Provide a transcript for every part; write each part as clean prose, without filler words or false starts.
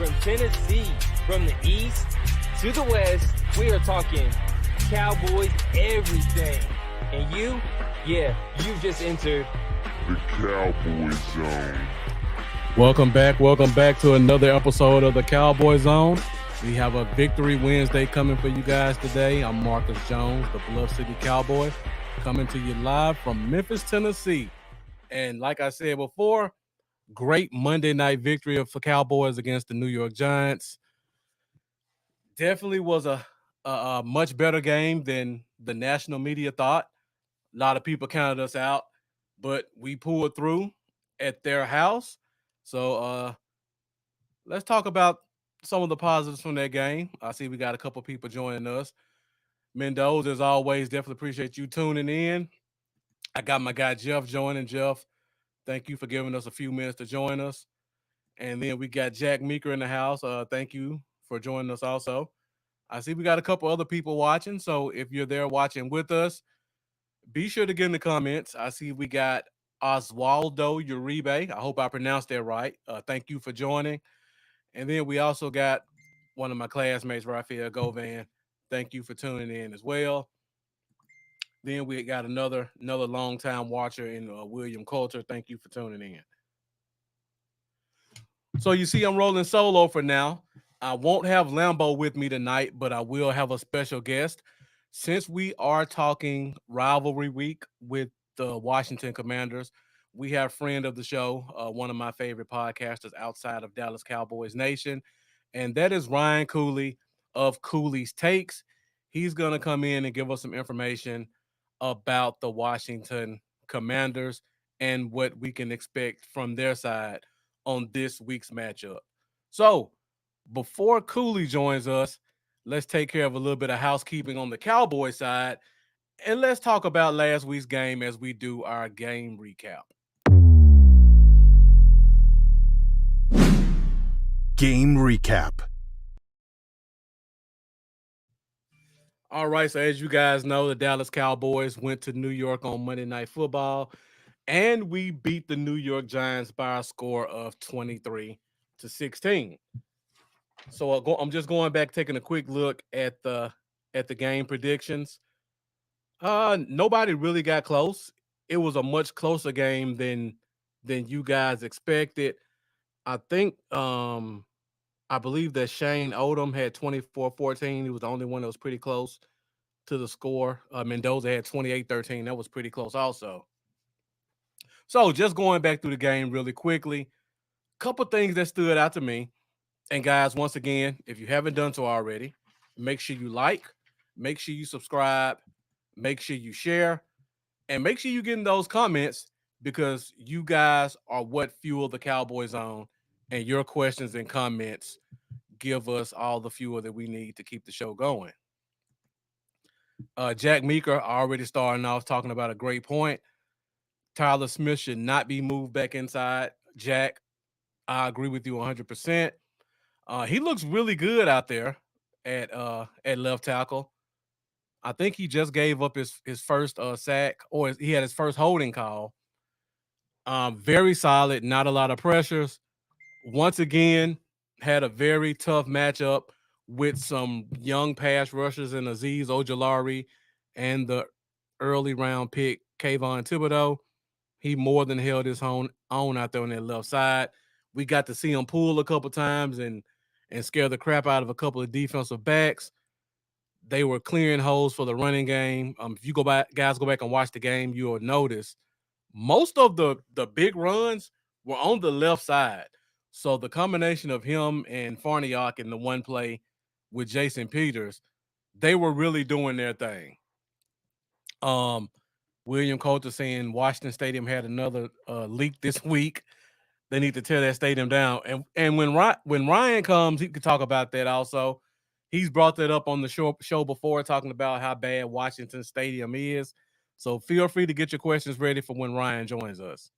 From Tennessee, from the east to the west, we are talking Cowboys everything. And you just entered the Cowboy Zone. Welcome back to another episode of the Cowboy Zone. We have a Victory Wednesday coming for you guys today. I'm Marcus Jones, the Bluff City Cowboy, coming to you live from Memphis, Tennessee. And like I said before, great Monday night victory for Cowboys against the New York Giants. Definitely was a much better game than the national media thought. A lot of people counted us out, but we pulled through at their house. So let's talk about some of the positives from that game. I see we got a couple people joining us. Mendoza, as always, definitely appreciate you tuning in. I got my guy Jeff joining. Jeff, thank you for giving us a few minutes to join us. And then we got Jack Meeker in the house. Thank you for joining us also. I see we got a couple other people watching. So if you're there watching with us, be sure to get in the comments. I see we got Oswaldo Uribe. I hope I pronounced that right. Thank you for joining. And then we also got one of my classmates, Rafael Govan. Thank you for tuning in as well. Then we got another longtime watcher in William Coulter. Thank you for tuning in. So you see I'm rolling solo for now. I won't have Lambo with me tonight, but I will have a special guest. Since we are talking rivalry week with the Washington Commanders, we have friend of the show, one of my favorite podcasters outside of Dallas Cowboys Nation, and that is Ryan Cooley of Cooleys Takes. He's going to come in and give us some information about the Washington Commanders and what we can expect from their side on this week's matchup. So before Cooley joins us, let's take care of a little bit of housekeeping on the Cowboy side, and let's talk about last week's game as we do our game recap. Game recap. All right, so as you guys know, the Dallas Cowboys went to New York on Monday Night Football, and we beat the New York Giants by a score of 23-16. So I'm just going back, taking a quick look at the game predictions. Nobody really got close. It was a much closer game than you guys expected. I think I believe that Shane Odom had 24-14. He was the only one that was pretty close to the score. Mendoza had 28-13. That was pretty close also. So just going back through the game really quickly, couple things that stood out to me. And guys, once again, if you haven't done so already, make sure you like, make sure you subscribe, make sure you share, and make sure you get in those comments because you guys are what fuel the Cowboy Zone, and your questions and comments give us all the fuel that we need to keep the show going. Jack Meeker already starting off talking about a great point. Tyler Smith should not be moved back inside. Jack, I agree with you 100%. He looks really good out there at left tackle. I think he just gave up his first sack, or he had his first holding call. Very solid, not a lot of pressures. Once again, had a very tough matchup with some young pass rushers in Azeez Ojulari and the early round pick Kayvon Thibodeau. He more than held his own out there on that left side. We got to see him pull a couple times and scare the crap out of a couple of defensive backs. They were clearing holes for the running game. If you go back and watch the game, you'll notice most of the big runs were on the left side. So the combination of him and Farniok in the one play with Jason Peters, they were really doing their thing. William Coulter saying Washington Stadium had another leak this week. They need to tear that stadium down. And when Ryan comes, he could talk about that also. He's brought that up on the show before, talking about how bad Washington Stadium is. So feel free to get your questions ready for when Ryan joins us.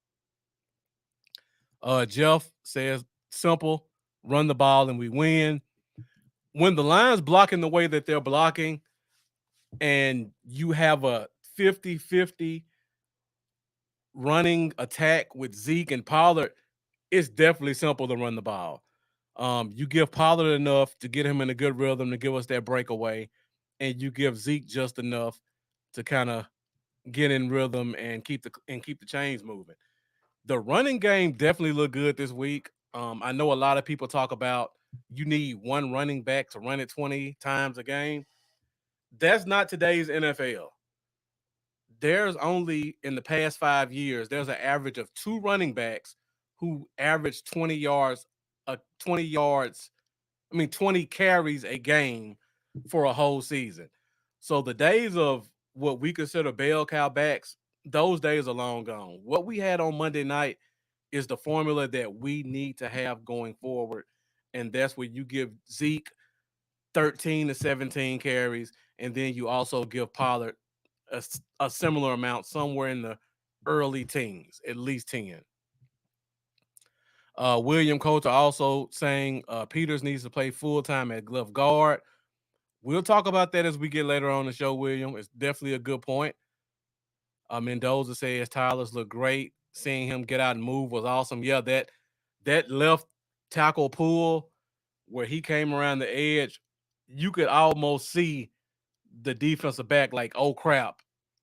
Jeff says, simple, run the ball and we win. When the line's blocking the way that they're blocking and you have a 50-50 running attack with Zeke and Pollard, it's definitely simple to run the ball. You give Pollard enough to get him in a good rhythm to give us that breakaway, and you give Zeke just enough to kind of get in rhythm and keep the chains moving. The running game definitely looked good this week. I know a lot of people talk about you need one running back to run it 20 times a game. That's not today's NFL. There's only in the past 5 years, there's an average of two running backs who average 20 yards, 20 yards, 20 carries a game for a whole season. So the days of what we consider bell cow backs, those days are long gone. What we had on Monday night is the formula that we need to have going forward. And that's where you give Zeke 13 to 17 carries, and then you also give Pollard a similar amount, somewhere in the early teens, at least 10. William Coulter also saying Peters needs to play full time at left guard. We'll talk about that as we get later on the show, William. It's definitely a good point. Mendoza says Tyler's look great. Seeing him get out and move was awesome. Yeah, that left tackle pull where he came around the edge, you could almost see the defensive back like, oh crap,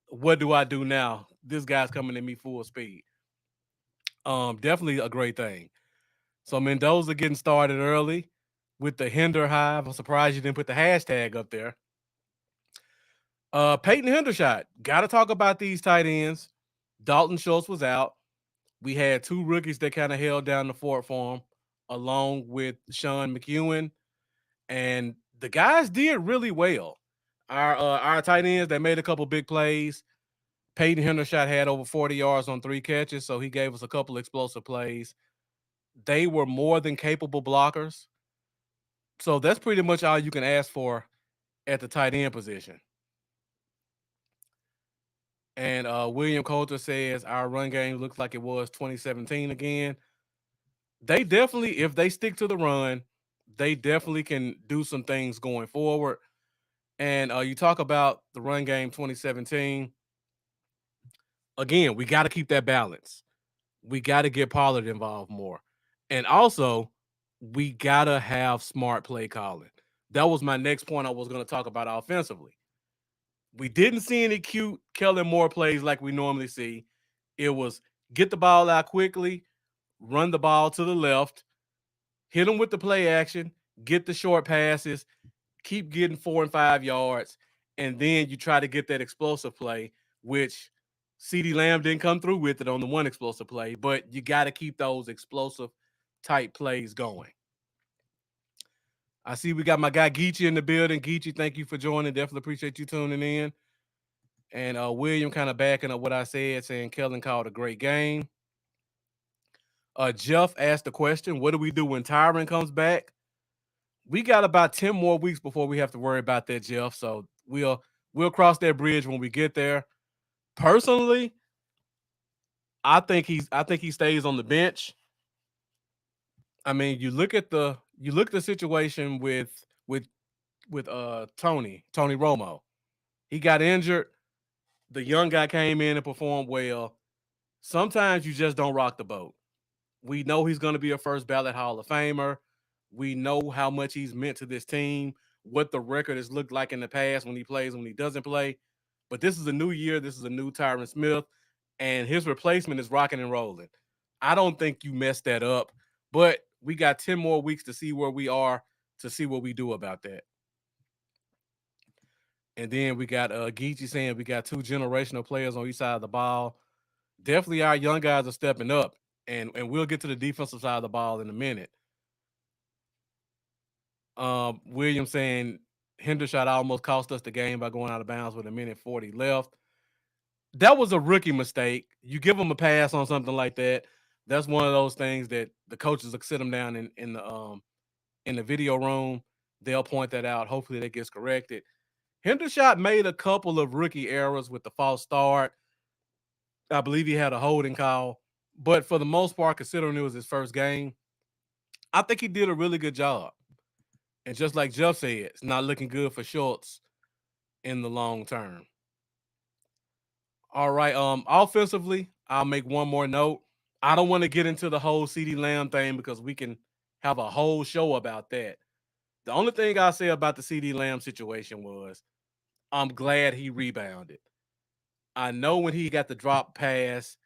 what do I do now? This guy's coming at me full speed. Definitely a great thing. So Mendoza getting started early with the Hinder Hive. I'm surprised you didn't put the hashtag up there. Peyton Hendershot. Got to talk about these tight ends. Dalton Schultz was out. We had two rookies that kind of held down the fort for him, along with Sean McEwen. And the guys did really well. Our tight ends, they made a couple big plays. Peyton Hendershot had over 40 yards on 3 catches, so he gave us a couple explosive plays. They were more than capable blockers. So that's pretty much all you can ask for at the tight end position. And William Coulter says our run game looks like it was 2017 again. They definitely, if they stick to the run, they definitely can do some things going forward. And you talk about the run game 2017. Again, we got to keep that balance. We got to get Pollard involved more. And also, we got to have smart play calling. That was my next point I was going to talk about offensively. We didn't see any cute Kellen Moore plays like we normally see. It was get the ball out quickly, run the ball to the left, hit them with the play action, get the short passes, keep getting 4 and 5 yards, and then you try to get that explosive play, which CeeDee Lamb didn't come through with it on the one explosive play, but you got to keep those explosive type plays going. I see we got my guy Geechee in the building. Geechee, thank you for joining. Definitely appreciate you tuning in. And William kind of backing up what I said, saying Kellen called a great game. Jeff asked the question, what do we do when Tyron comes back? We got about 10 more weeks before we have to worry about that, Jeff. So we'll cross that bridge when we get there. Personally, I think he stays on the bench. I mean, you look at the situation with Tony Romo. He got injured. The young guy came in and performed well. Sometimes you just don't rock the boat. We know he's going to be a first ballot Hall of Famer. We know how much he's meant to this team, what the record has looked like in the past when he plays, when he doesn't play. But this is a new year. This is a new Tyron Smith, and his replacement is rocking and rolling. I don't think you messed that up, but we got 10 more weeks to see where we are, to see what we do about that. And then we got Geechee saying we got 2 generational players on each side of the ball. Definitely our young guys are stepping up, and we'll get to the defensive side of the ball in a minute. William saying Hendershot almost cost us the game by going out of bounds with 1:40 left. That was a rookie mistake. You give him a pass on something like that. That's one of those things that the coaches will sit them down in the video room. They'll point that out. Hopefully that gets corrected. Hendershot made a couple of rookie errors with the false start. I believe he had a holding call. But for the most part, considering it was his first game, I think he did a really good job. And just like Jeff said, it's not looking good for Schultz in the long term. All right. Offensively, I'll make one more note. I don't want to get into the whole CeeDee Lamb thing because we can have a whole show about that. The only thing I say about the CD Lamb situation was I'm glad he rebounded. I know when he got the drop pass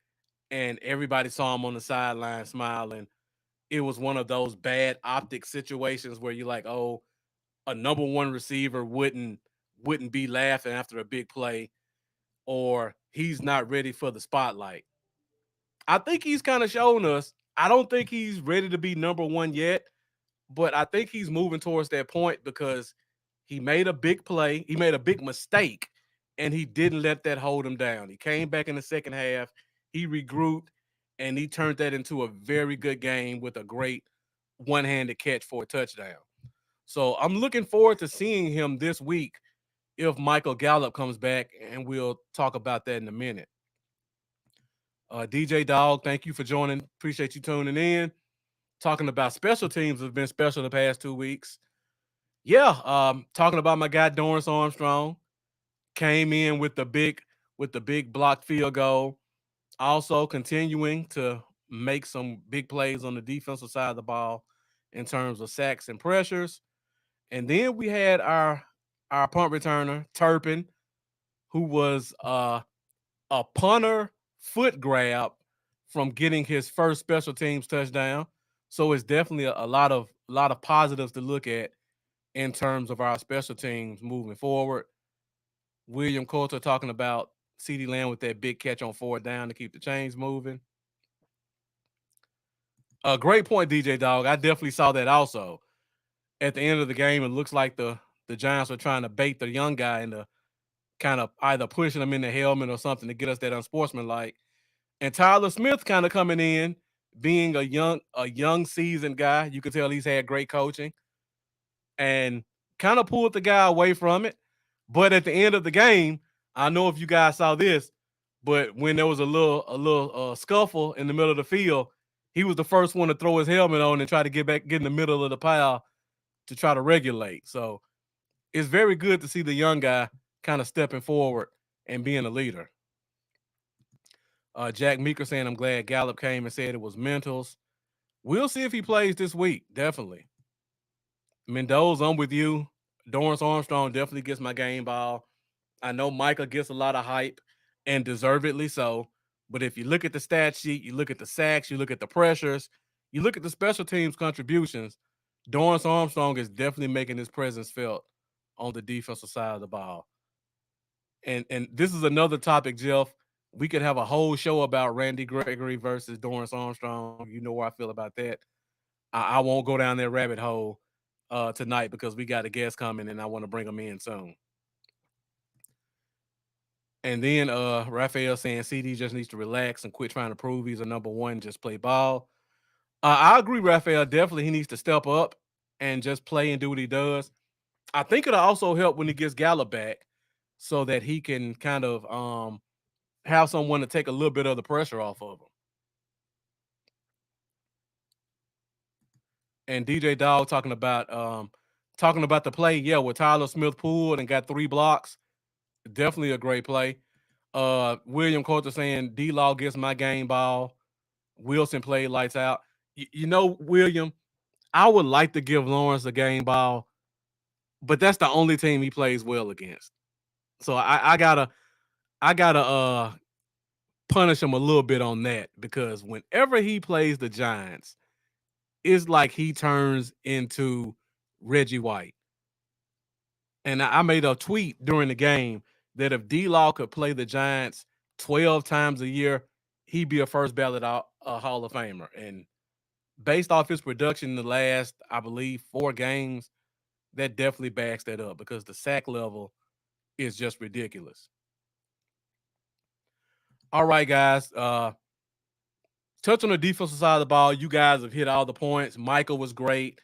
and everybody saw him on the sideline smiling, it was one of those bad optic situations where you're like, oh, a number one receiver wouldn't be laughing after a big play, or he's not ready for the spotlight. I think he's kind of shown us. I don't think he's ready to be number one yet, but I think he's moving towards that point because he made a big play. He made a big mistake, and he didn't let that hold him down. He came back in the second half. He regrouped, and he turned that into a very good game with a great one-handed catch for a touchdown. So I'm looking forward to seeing him this week if Michael Gallup comes back, and we'll talk about that in a minute. DJ Dog, thank you for joining. Appreciate you tuning in. Talking about special teams have been special the past 2 weeks. Yeah, talking about my guy Dorrance Armstrong came in with the big blocked field goal. Also continuing to make some big plays on the defensive side of the ball in terms of sacks and pressures. And then we had our punt returner Turpin, who was a punter foot grab from getting his first special teams touchdown. So it's definitely a lot of positives to look at in terms of our special teams moving forward. William Coulter talking about CeeDee Lamb with that big catch on 4th down to keep the chains moving. A great point, DJ Dog. I definitely saw that also. At the end of the game, it looks like the Giants are trying to bait the young guy into kind of either pushing him in the helmet or something to get us that unsportsmanlike. And Tyler Smith kind of coming in, being a young seasoned guy. You can tell he's had great coaching and kind of pulled the guy away from it. But at the end of the game, I know if you guys saw this, but when there was a little scuffle in the middle of the field, he was the first one to throw his helmet on and try to get in the middle of the pile to try to regulate. So it's very good to see the young guy kind of stepping forward and being a leader. Jack Meeker saying, I'm glad Gallup came and said it was mentals. We'll see if he plays this week. Definitely. Mendoza, I'm with you. Dorrance Armstrong definitely gets my game ball. I know Micah gets a lot of hype and deservedly so. But if you look at the stat sheet, you look at the sacks, you look at the pressures, you look at the special teams contributions, Dorrance Armstrong is definitely making his presence felt on the defensive side of the ball. And this is another topic, Jeff. We could have a whole show about Randy Gregory versus Dorrance Armstrong. You know where I feel about that. I won't go down that rabbit hole tonight because we got a guest coming and I want to bring them in soon. And then Raphael saying CD just needs to relax and quit trying to prove he's a number one, just play ball. I agree, Raphael. Definitely he needs to step up and just play and do what he does. I think it'll also help when he gets Gallup back so that he can kind of have someone to take a little bit of the pressure off of him. And DJ Dog talking about the play, yeah, with Tyler Smith pulled and got 3 blocks. Definitely a great play. William Coulter saying D-Law gets my game ball. Wilson played lights out. You know, William, I would like to give Lawrence a game ball, but that's the only team he plays well against. So I gotta punish him a little bit on that because whenever he plays the Giants, it's like he turns into Reggie White. And I made a tweet during the game that if D-Law could play the Giants 12 times a year, he'd be a first ballot Hall of Famer. And based off his production in the last, I believe, 4 games, that definitely backs that up because the sack level is just ridiculous. All right, guys. Touch on the defensive side of the ball. You guys have hit all the points. Michael was great.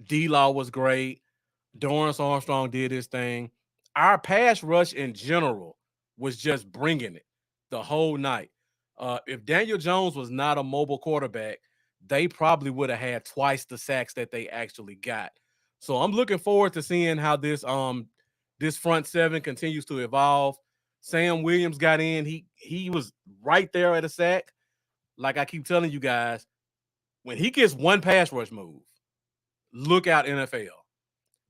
D-Law was great. Dorrance Armstrong did his thing. Our pass rush in general was just bringing it the whole night. If Daniel Jones was not a mobile quarterback, they probably would have had twice the sacks that they actually got. So I'm looking forward to seeing how this front seven continues to evolve. Sam Williams got in. He was right there at a sack. Like I keep telling you guys, when he gets one pass rush move, look out NFL,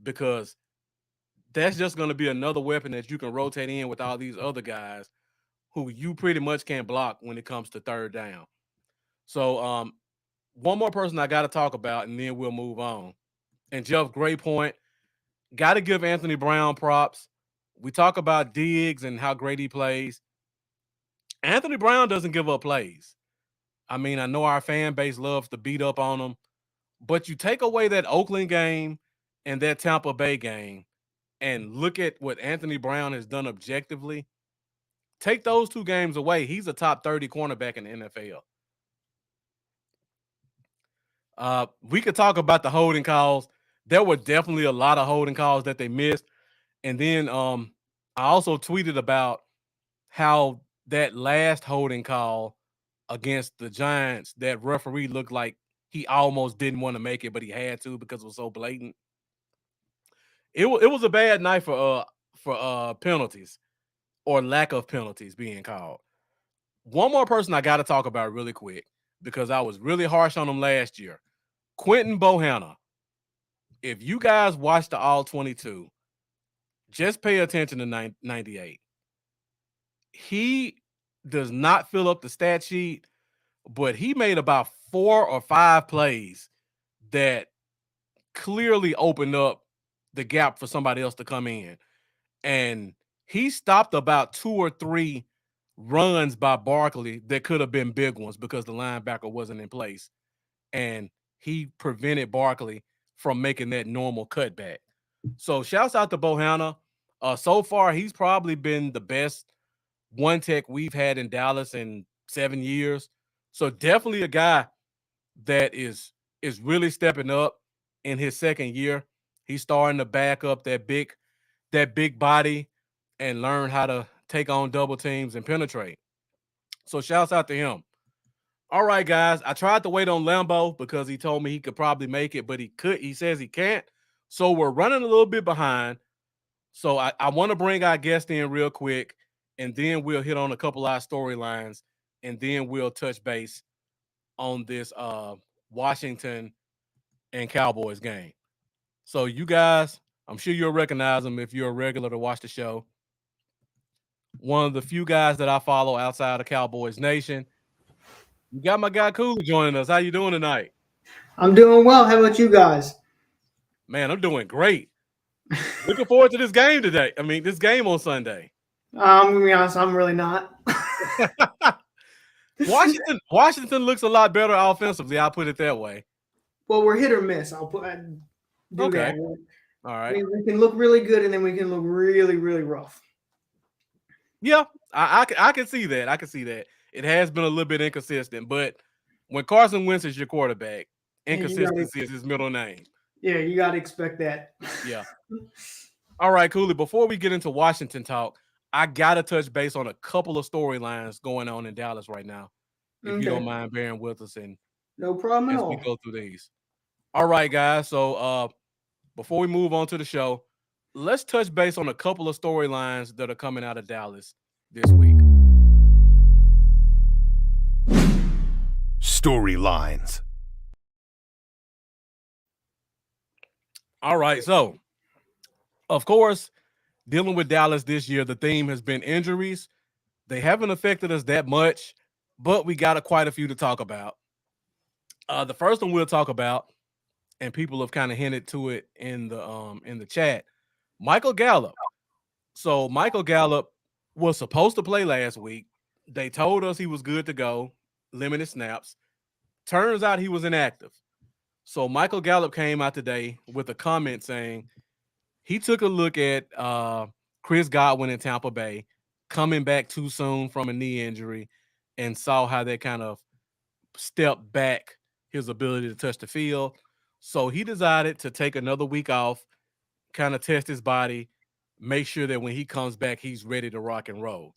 because that's just going to be another weapon that you can rotate in with all these other guys who you pretty much can't block when it comes to third down. So one more person I got to talk about, and then we'll move on. And Jeff, great point. Got to give Anthony Brown props. We talk about Diggs and how great he plays. Anthony Brown doesn't give up plays. I mean, I know our fan base loves to beat up on him, but you take away that Oakland game and that Tampa Bay game and look at what Anthony Brown has done objectively. Take those two games away, he's a top 30 cornerback in the NFL. We could talk about the holding calls. There were definitely a lot of holding calls that they missed. And then I also tweeted about how that last holding call against the Giants, that referee looked like he almost didn't want to make it, but he had to because it was so blatant. It was a bad night for penalties or lack of penalties being called. One more person I got to talk about really quick, because I was really harsh on him last year. Quentin Boone. If you guys watch the All 22, just pay attention to 98. He does not fill up the stat sheet, but he made about 4 or 5 plays that clearly opened up the gap for somebody else to come in. And he stopped about 2 or 3 runs by Barkley that could have been big ones because the linebacker wasn't in place. And he prevented Barkley from making that normal cutback. So shouts out to Bohanna. So far, he's probably been the best one tech we've had in Dallas in 7 years. So definitely a guy that is really stepping up in his second year. He's starting to back up that big body and learn how to take on double teams and penetrate. So shouts out to him. All right, guys. I tried to wait on Lambo because he told me he could probably make it, but he says he can't. So we're running a little bit behind. So I want to bring our guest in real quick, and then we'll hit on a couple of our storylines, and then we'll touch base on this Washington and Cowboys game. So you guys, I'm sure you'll recognize him if you're a regular to watch the show. One of the few guys that I follow outside of Cowboys Nation. You got my guy Cooley joining us. How you doing tonight? I'm doing well. How about you guys? Man, I'm doing great. Looking forward to this game today. I mean, this game on Sunday. I'm gonna be honest, I'm really not. Washington looks a lot better offensively. I'll put it that way. Well, we're hit or miss. Do Okay. that. All right. We can look really good, and then we can look really, really rough. Yeah, I can see that. I can see that. It has been a little bit inconsistent, but when Carson Wentz is your quarterback, inconsistency is his middle name. Yeah, you got to expect that. Yeah. All right, Cooley, before we get into Washington talk, I got to touch base on a couple of storylines going on in Dallas right now, if you don't mind bearing with us. And no problem at all. We go through these. All right, guys. So before we move on to the show, let's touch base on a couple of storylines that are coming out of Dallas this week. Storylines. All right. So, of course, dealing with Dallas this year, the theme has been injuries. They haven't affected us that much, but we got quite a few to talk about. The first one we'll talk about, and people have kind of hinted to it in the chat, Michael Gallup. So Michael Gallup was supposed to play last week. They told us he was good to go, limited snaps. Turns out he was inactive. So Michael Gallup came out today with a comment saying he took a look at Chris Godwin in Tampa Bay coming back too soon from a knee injury and saw how that kind of stepped back his ability to touch the field. So he decided to take another week off, kind of test his body, make sure that when he comes back, he's ready to rock and roll.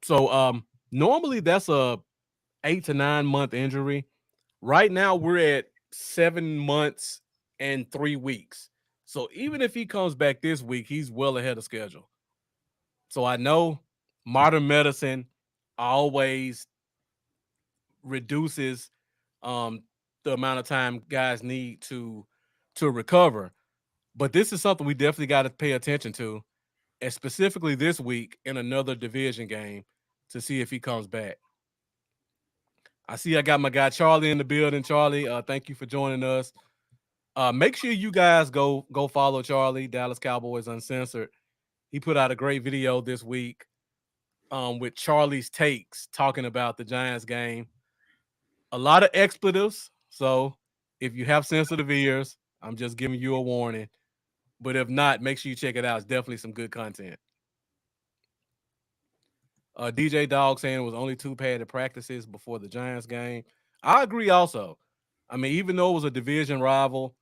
So normally that's a 8 to 9 month injury. Right now we're at 7 months and 3 weeks. So even if he comes back this week, he's well ahead of schedule. So I know modern medicine always reduces the amount of time guys need to to recover. But this is something we definitely got to pay attention to, and specifically this week in another division game to see if he comes back. I see I got my guy Charlie in the building. Charlie, thank you for joining us. Make sure you guys go follow Charlie, Dallas Cowboys Uncensored. He put out a great video this week with Charlie's takes talking about the Giants game. A lot of expletives. So if you have sensitive ears, I'm just giving you a warning. But if not, make sure you check it out. It's definitely some good content. DJ Dog saying it was only 2 padded practices before the Giants game. I agree also. I mean, even though it was a division rival,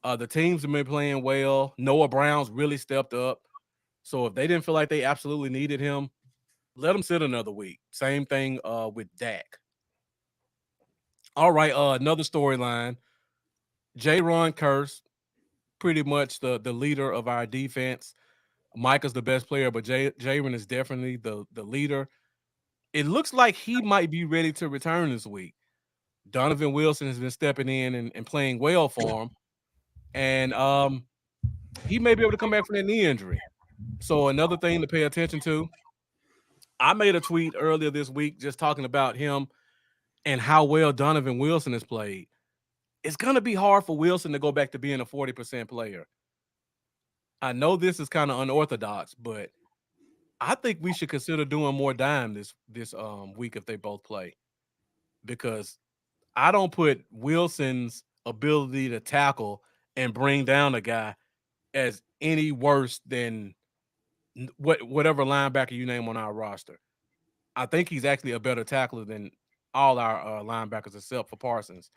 the teams have been playing well. Noah Brown's really stepped up. So if they didn't feel like they absolutely needed him, let him sit another week. Same thing with Dak. All right, another storyline. J-Ron Curse, pretty much the leader of our defense. Micah's the best player, but J-Ron is definitely the leader. It looks like he might be ready to return this week. Donovan Wilson has been stepping in and playing well for him. And he may be able to come back from that knee injury. So another thing to pay attention to. I made a tweet earlier this week just talking about him and how well Donovan Wilson has played. It's going to be hard for Wilson to go back to being a 40% player. I know this is kind of unorthodox, but I think we should consider doing more dime this week if they both play, because I don't put Wilson's ability to tackle and bring down a guy as any worse than whatever linebacker you name on our roster. I think he's actually a better tackler than all our linebackers except for Parsons,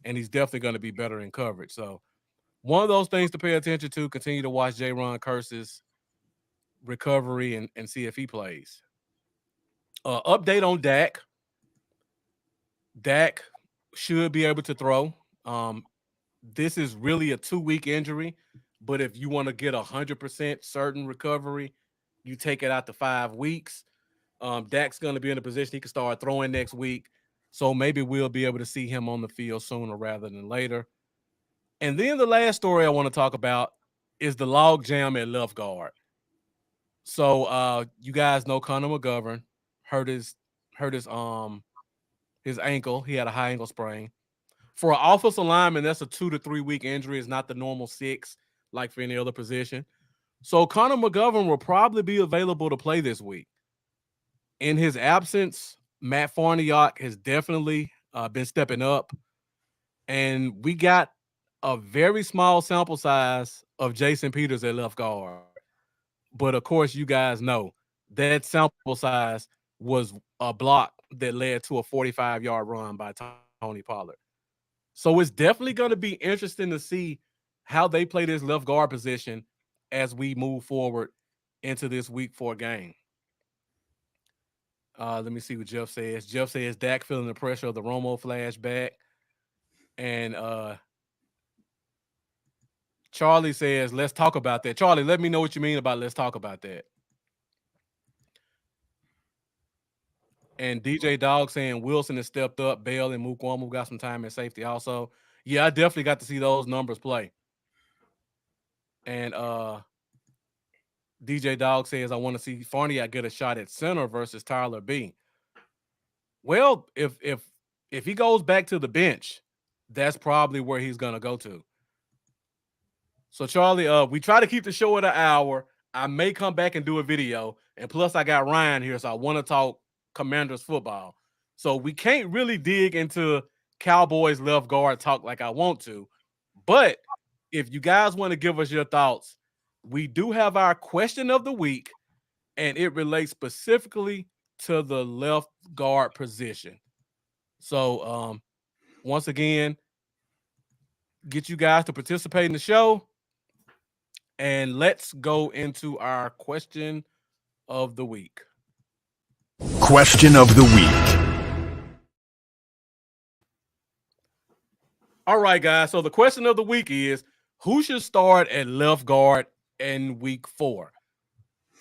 and he's definitely going to be better in coverage. So one of those things to pay attention to. Continue to watch J-Ron Curse's recovery and see if he plays. Update on Dak. Dak should be able to throw. This is really a 2-week injury, but if you want to get 100% certain recovery, you take it out to 5 weeks. Dak's going to be in a position he can start throwing next week, so maybe we'll be able to see him on the field sooner rather than later. And then the last story I want to talk about is the log jam at left guard. So you guys know Connor McGovern hurt his ankle. He had a high ankle sprain. For an offensive lineman, that's a 2 to 3 week injury. It's not the normal 6 like for any other position. So Connor McGovern will probably be available to play this week. In his absence, Matt Farniok has definitely been stepping up. And we got a very small sample size of Jason Peters at left guard. But, of course, you guys know that sample size was a block that led to a 45-yard run by Tony Pollard. So it's definitely going to be interesting to see how they play this left guard position as we move forward into this week 4 game. Let me see what Jeff says. Jeff says Dak feeling the pressure of the Romo flashback. And Charlie says, let's talk about that. Charlie, let me know what you mean about let's talk about that. And DJ Dog saying Wilson has stepped up. Bell and Mukwamu got some time at safety also. Yeah, I definitely got to see those numbers play. And DJ Dog says, I want to see Farniok get a shot at center versus Tyler B. Well, if he goes back to the bench, that's probably where he's going to go to. So, Charlie, we try to keep the show at an hour. I may come back and do a video. And plus, I got Ryan here, so I want to talk Commanders football. So we can't really dig into Cowboys left guard talk like I want to. But if you guys want to give us your thoughts, we do have our question of the week, and it relates specifically to the left guard position. So, once again, get you guys to participate in the show. And let's go into our question of the week. Question of the week. All right, guys. So the question of the week is, who should start at left guard in week 4?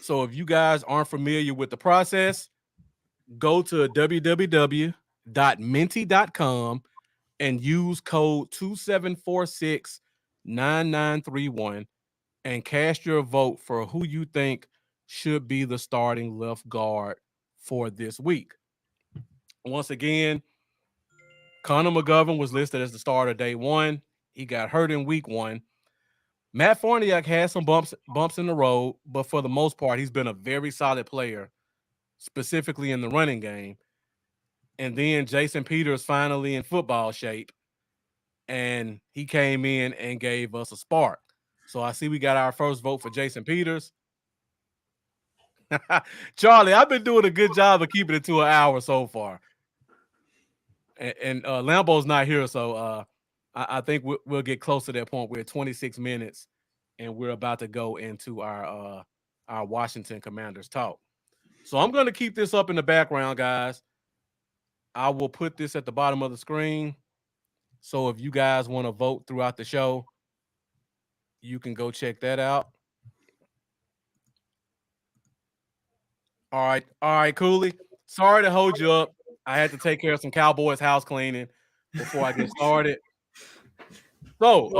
So if you guys aren't familiar with the process, go to www.minty.com and use code 2746 9931 and cast your vote for who you think should be the starting left guard for this week. Once again, Connor McGovern was listed as the starter day one. He got hurt in week one. Matt Farniak had some bumps in the road, but for the most part, he's been a very solid player, specifically in the running game. And then Jason Peters finally in football shape, and he came in and gave us a spark. So I see we got our first vote for Jason Peters. Charlie, I've been doing a good job of keeping it to an hour so far. And Lambo's not here, so I think we'll get close to that point. We're at 26 minutes, and we're about to go into our Washington Commanders talk. So I'm going to keep this up in the background, guys. I will put this at the bottom of the screen. So if you guys want to vote throughout the show, you can go check that out. All right, Cooley. Sorry to hold you up. I had to take care of some Cowboys house cleaning before I get started. So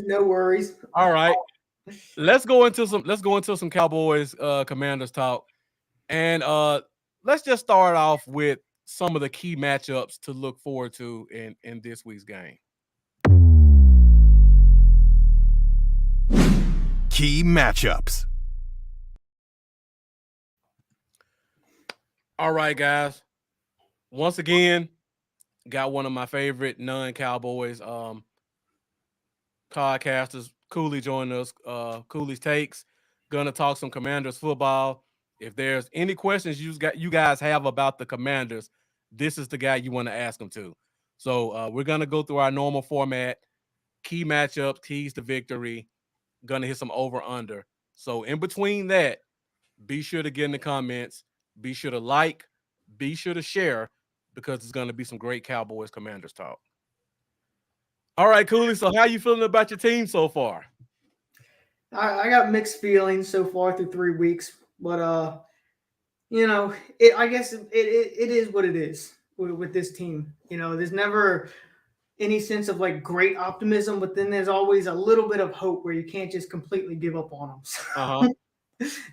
no worries. All right. Let's go into some Cowboys Commanders talk. And let's just start off with some of the key matchups to look forward to in this week's game. Key matchups. All right, guys. Once again, got one of my favorite non-Cowboys podcasters, Cooley, joining us. Cooleys Takes. Gonna talk some Commanders football. If there's any questions you guys have about the Commanders, this is the guy you want to ask them to. So we're gonna go through our normal format, key matchups, keys to victory. Gonna hit some over/under. So in between that, be sure to get in the comments. Be sure to like. Be sure to share, because it's going to be some great Cowboys Commanders talk. All right, Cooley. So how you feeling about your team so far? I got mixed feelings so far through 3 weeks, but I guess it is what it is with this team. There's never any sense of like great optimism, but then there's always a little bit of hope where you can't just completely give up on them. So,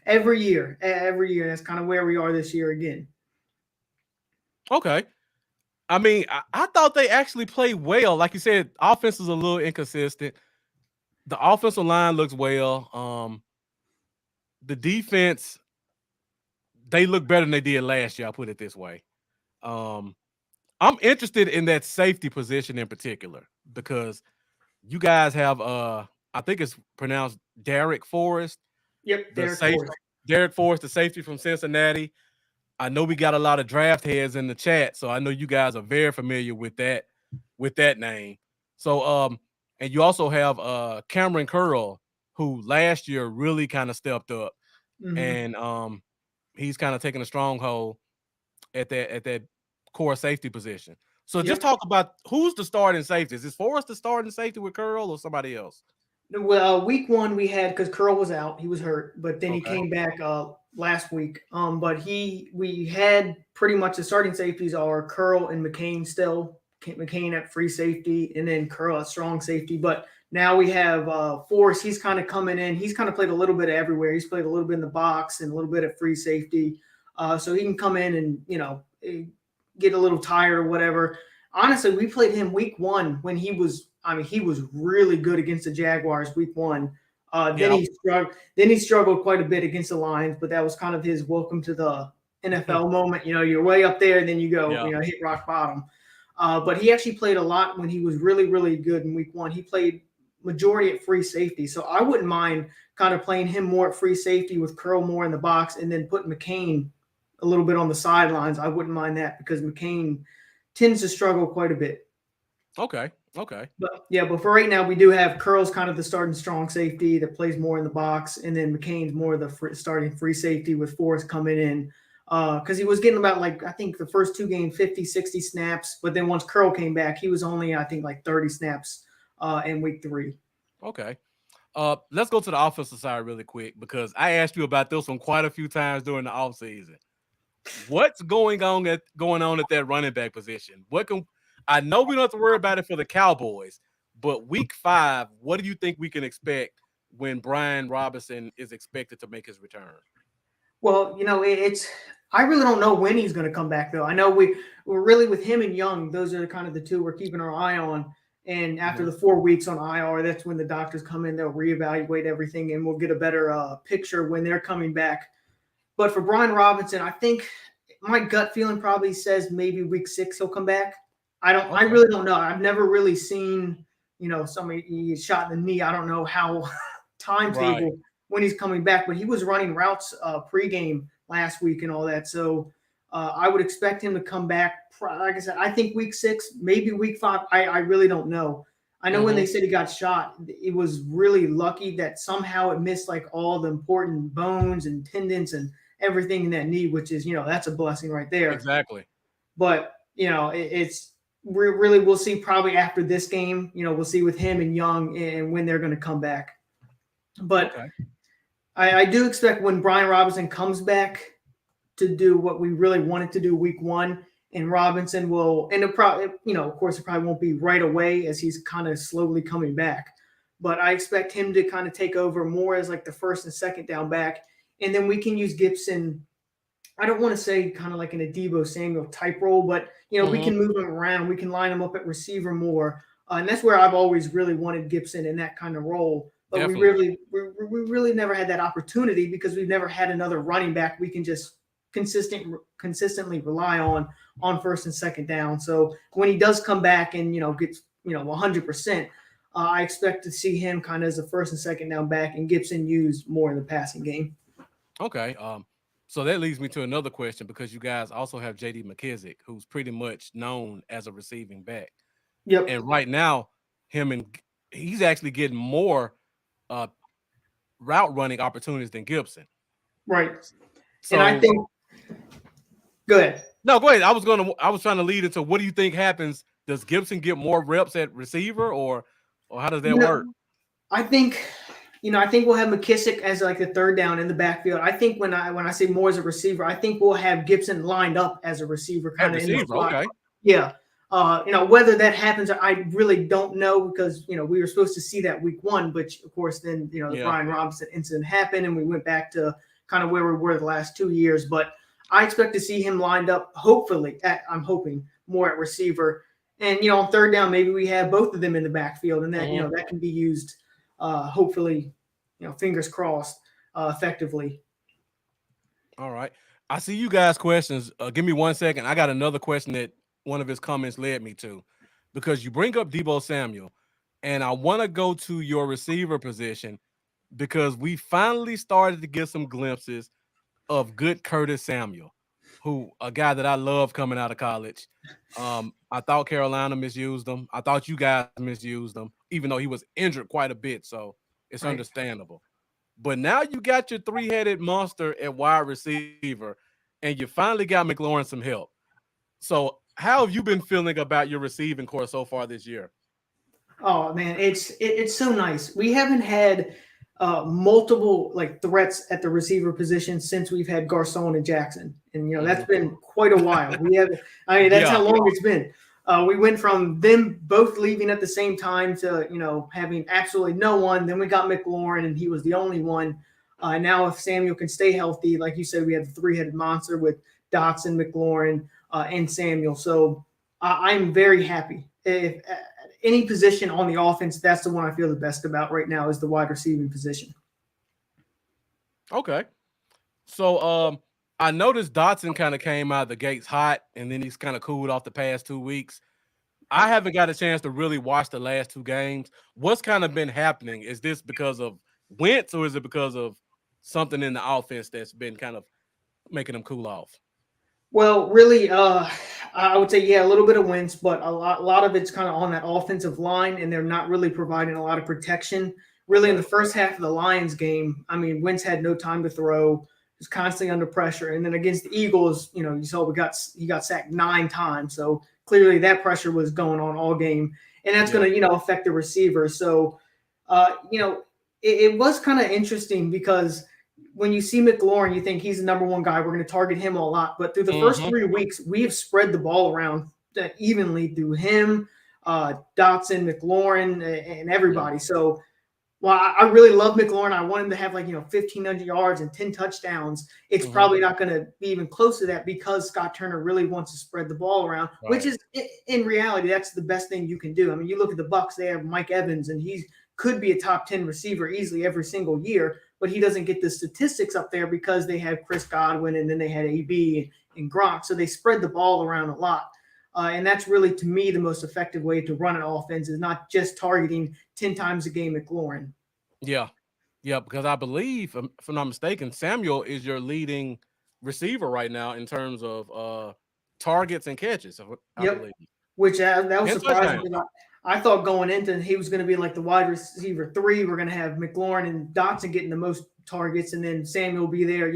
every year, that's kind of where we are this year again. Okay. I mean, I thought they actually played well. Like you said, offense is a little inconsistent. The offensive line looks well. The defense, they look better than they did last year. I'll put it this way. I'm interested in that safety position in particular, because you guys have, I think it's pronounced Derek Forrest. Yep, Derek Forrest, the safety from Cincinnati. I know we got a lot of draft heads in the chat, so I know you guys are very familiar with that name. So, and you also have Cameron Curl, who last year really kind of stepped up, and he's kind of taking a stronghold at that core safety position. So just talk about who's the starting safety. Is Forrest the starting safety with Curl or somebody else? Well, week one we had, because Curl was out, he was hurt, but then he came back last week. But we had pretty much the starting safeties are Curl and McCain still. McCain at free safety, and then Curl at strong safety. But now we have Forrest. He's kind of coming in. He's kind of played a little bit of everywhere. He's played a little bit in the box and a little bit at free safety. So he can come in and get a little tired or whatever. Honestly, we played him week one when he was really good against the Jaguars week one. Then he struggled quite a bit against the Lions, but that was kind of his welcome to the NFL moment. You're way up there, and then you go, hit rock bottom. But he actually played a lot when he was really, really good in week one. He played majority at free safety. So I wouldn't mind kind of playing him more at free safety with Curl more in the box, and then putting McCain a little bit on the sidelines. I wouldn't mind that, because McCain tends to struggle quite a bit. Okay. But for right now, we do have Curl's kind of the starting strong safety that plays more in the box, and then McCain's more of the starting free safety with Forrest coming in, because he was getting about, like, I think the first two games 50, 60 snaps, but then once Curl came back, he was only, I think, like 30 snaps in week 3. Okay. Let's go to the offensive side really quick, because I asked you about this one quite a few times during the offseason. What's going on at that running back position? I know we don't have to worry about it for the Cowboys, But week 5, what do you think we can expect when Brian Robinson is expected to make his return? Well, I really don't know when he's going to come back, though. I know we're really with him and Young. Those are kind of the two we're keeping our eye on. And after the 4 weeks on IR, that's when the doctors come in. They'll reevaluate everything, and we'll get a better picture when they're coming back. But for Brian Robinson, I think my gut feeling probably says maybe week 6 he'll come back. I really don't know. I've never really seen, somebody shot in the knee. I don't know how timetable when he's coming back, but he was running routes pregame last week and all that. So I would expect him to come back. Like I said, I think week 6, maybe week 5. I really don't know. I know when they said he got shot, it was really lucky that somehow it missed like all the important bones and tendons and everything in that knee, which is, that's a blessing right there. Exactly. But, we'll see probably after this game, we'll see with him and Young and when they're going to come back. But I do expect when Brian Robinson comes back to do what we really wanted to do week 1, and Robinson will, and it probably, of course, it probably won't be right away as he's kind of slowly coming back. But I expect him to kind of take over more as like the first and second down back. And then we can use Gibson. I don't want to say kind of like in a Deebo Samuel type role, but, we can move him around. We can line him up at receiver more. And that's where I've always really wanted Gibson in that kind of role. But we really never had that opportunity because we've never had another running back we can just consistently rely on first and second down. So when he does come back and, gets, 100%, I expect to see him kind of as a first and second down back and Gibson used more in the passing game. Okay. So that leads me to another question because you guys also have J.D. McKissick, who's pretty much known as a receiving back. Yep. And right now, he's actually getting more route running opportunities than Gibson. Right. So, and I think go ahead. No, go ahead. I was trying to lead into what do you think happens? Does Gibson get more reps at receiver or how does that work? I think we'll have McKissick as like the third down in the backfield. I think when I say more as a receiver, I think we'll have Gibson lined up as a receiver kind of in the slot. Okay. Yeah. Whether that happens, I really don't know because, we were supposed to see that week 1, but of course then, the Brian Robinson incident happened and we went back to kind of where we were the last 2 years. But I expect to see him lined up, I'm hoping more at receiver. And, on third down, maybe we have both of them in the backfield and that, that can be used hopefully, fingers crossed, effectively. All right. I see you guys' questions. Give me 1 second. I got another question that one of his comments led me to because you bring up Deebo Samuel, and I want to go to your receiver position because we finally started to get some glimpses of good Curtis Samuel, who a guy that I love coming out of college. I thought Carolina misused him. I thought you guys misused him, even though he was injured quite a bit. So it's understandable. But now you got your 3-headed monster at wide receiver, and you finally got McLaurin some help. So how have you been feeling about your receiving core so far this year? Oh man, it's so nice. We haven't had multiple like threats at the receiver position since we've had Garcon and Jackson, and that's been quite a while. That's how long it's been. We went from them both leaving at the same time to having absolutely no one. Then we got McLaurin, and he was the only one. Now if Samuel can stay healthy, like you said, we have the 3-headed monster with Dotson, McLaurin, and Samuel. So I'm very happy. If any position on the offense, that's the one I feel the best about right now is the wide receiving position. Okay. So I noticed Dotson kind of came out of the gates hot, and then he's kind of cooled off the past 2 weeks. I haven't got a chance to really watch the last 2 games. What's kind of been happening? Is this because of Wentz, or is it because of something in the offense that's been kind of making him cool off? Well, really, I would say, a little bit of Wentz, but a lot of it's kind of on that offensive line, and they're not really providing a lot of protection. Really, in the first half of the Lions game, Wentz had no time to throw. Was constantly under pressure. And then against the Eagles, you saw he got sacked 9 times. So clearly that pressure was going on all game. And that's going to, affect the receiver. So, it was kind of interesting because when you see McLaurin, you think he's the number 1 guy. We're going to target him a lot. But through the first 3 weeks, we have spread the ball around evenly through him, Dotson, McLaurin, and everybody. So, well, I really love McLaurin. I want him to have 1,500 yards and 10 touchdowns. It's probably not going to be even close to that because Scott Turner really wants to spread the ball around, which is in reality, that's the best thing you can do. I mean, you look at the Bucs, they have Mike Evans, and he could be a top 10 receiver easily every single year, but he doesn't get the statistics up there because they have Chris Godwin and then they had AB and Gronk. So they spread the ball around a lot. And that's really, to me, the most effective way to run an offense is not just targeting 10 times a game McLaurin. Yeah, because I believe, if I'm not mistaken, Samuel is your leading receiver right now in terms of targets and catches. I believe. Which that was surprising. I thought going into he was going to be like the wide receiver 3. We're going to have McLaurin and Dotson getting the most targets, and then Samuel will be there,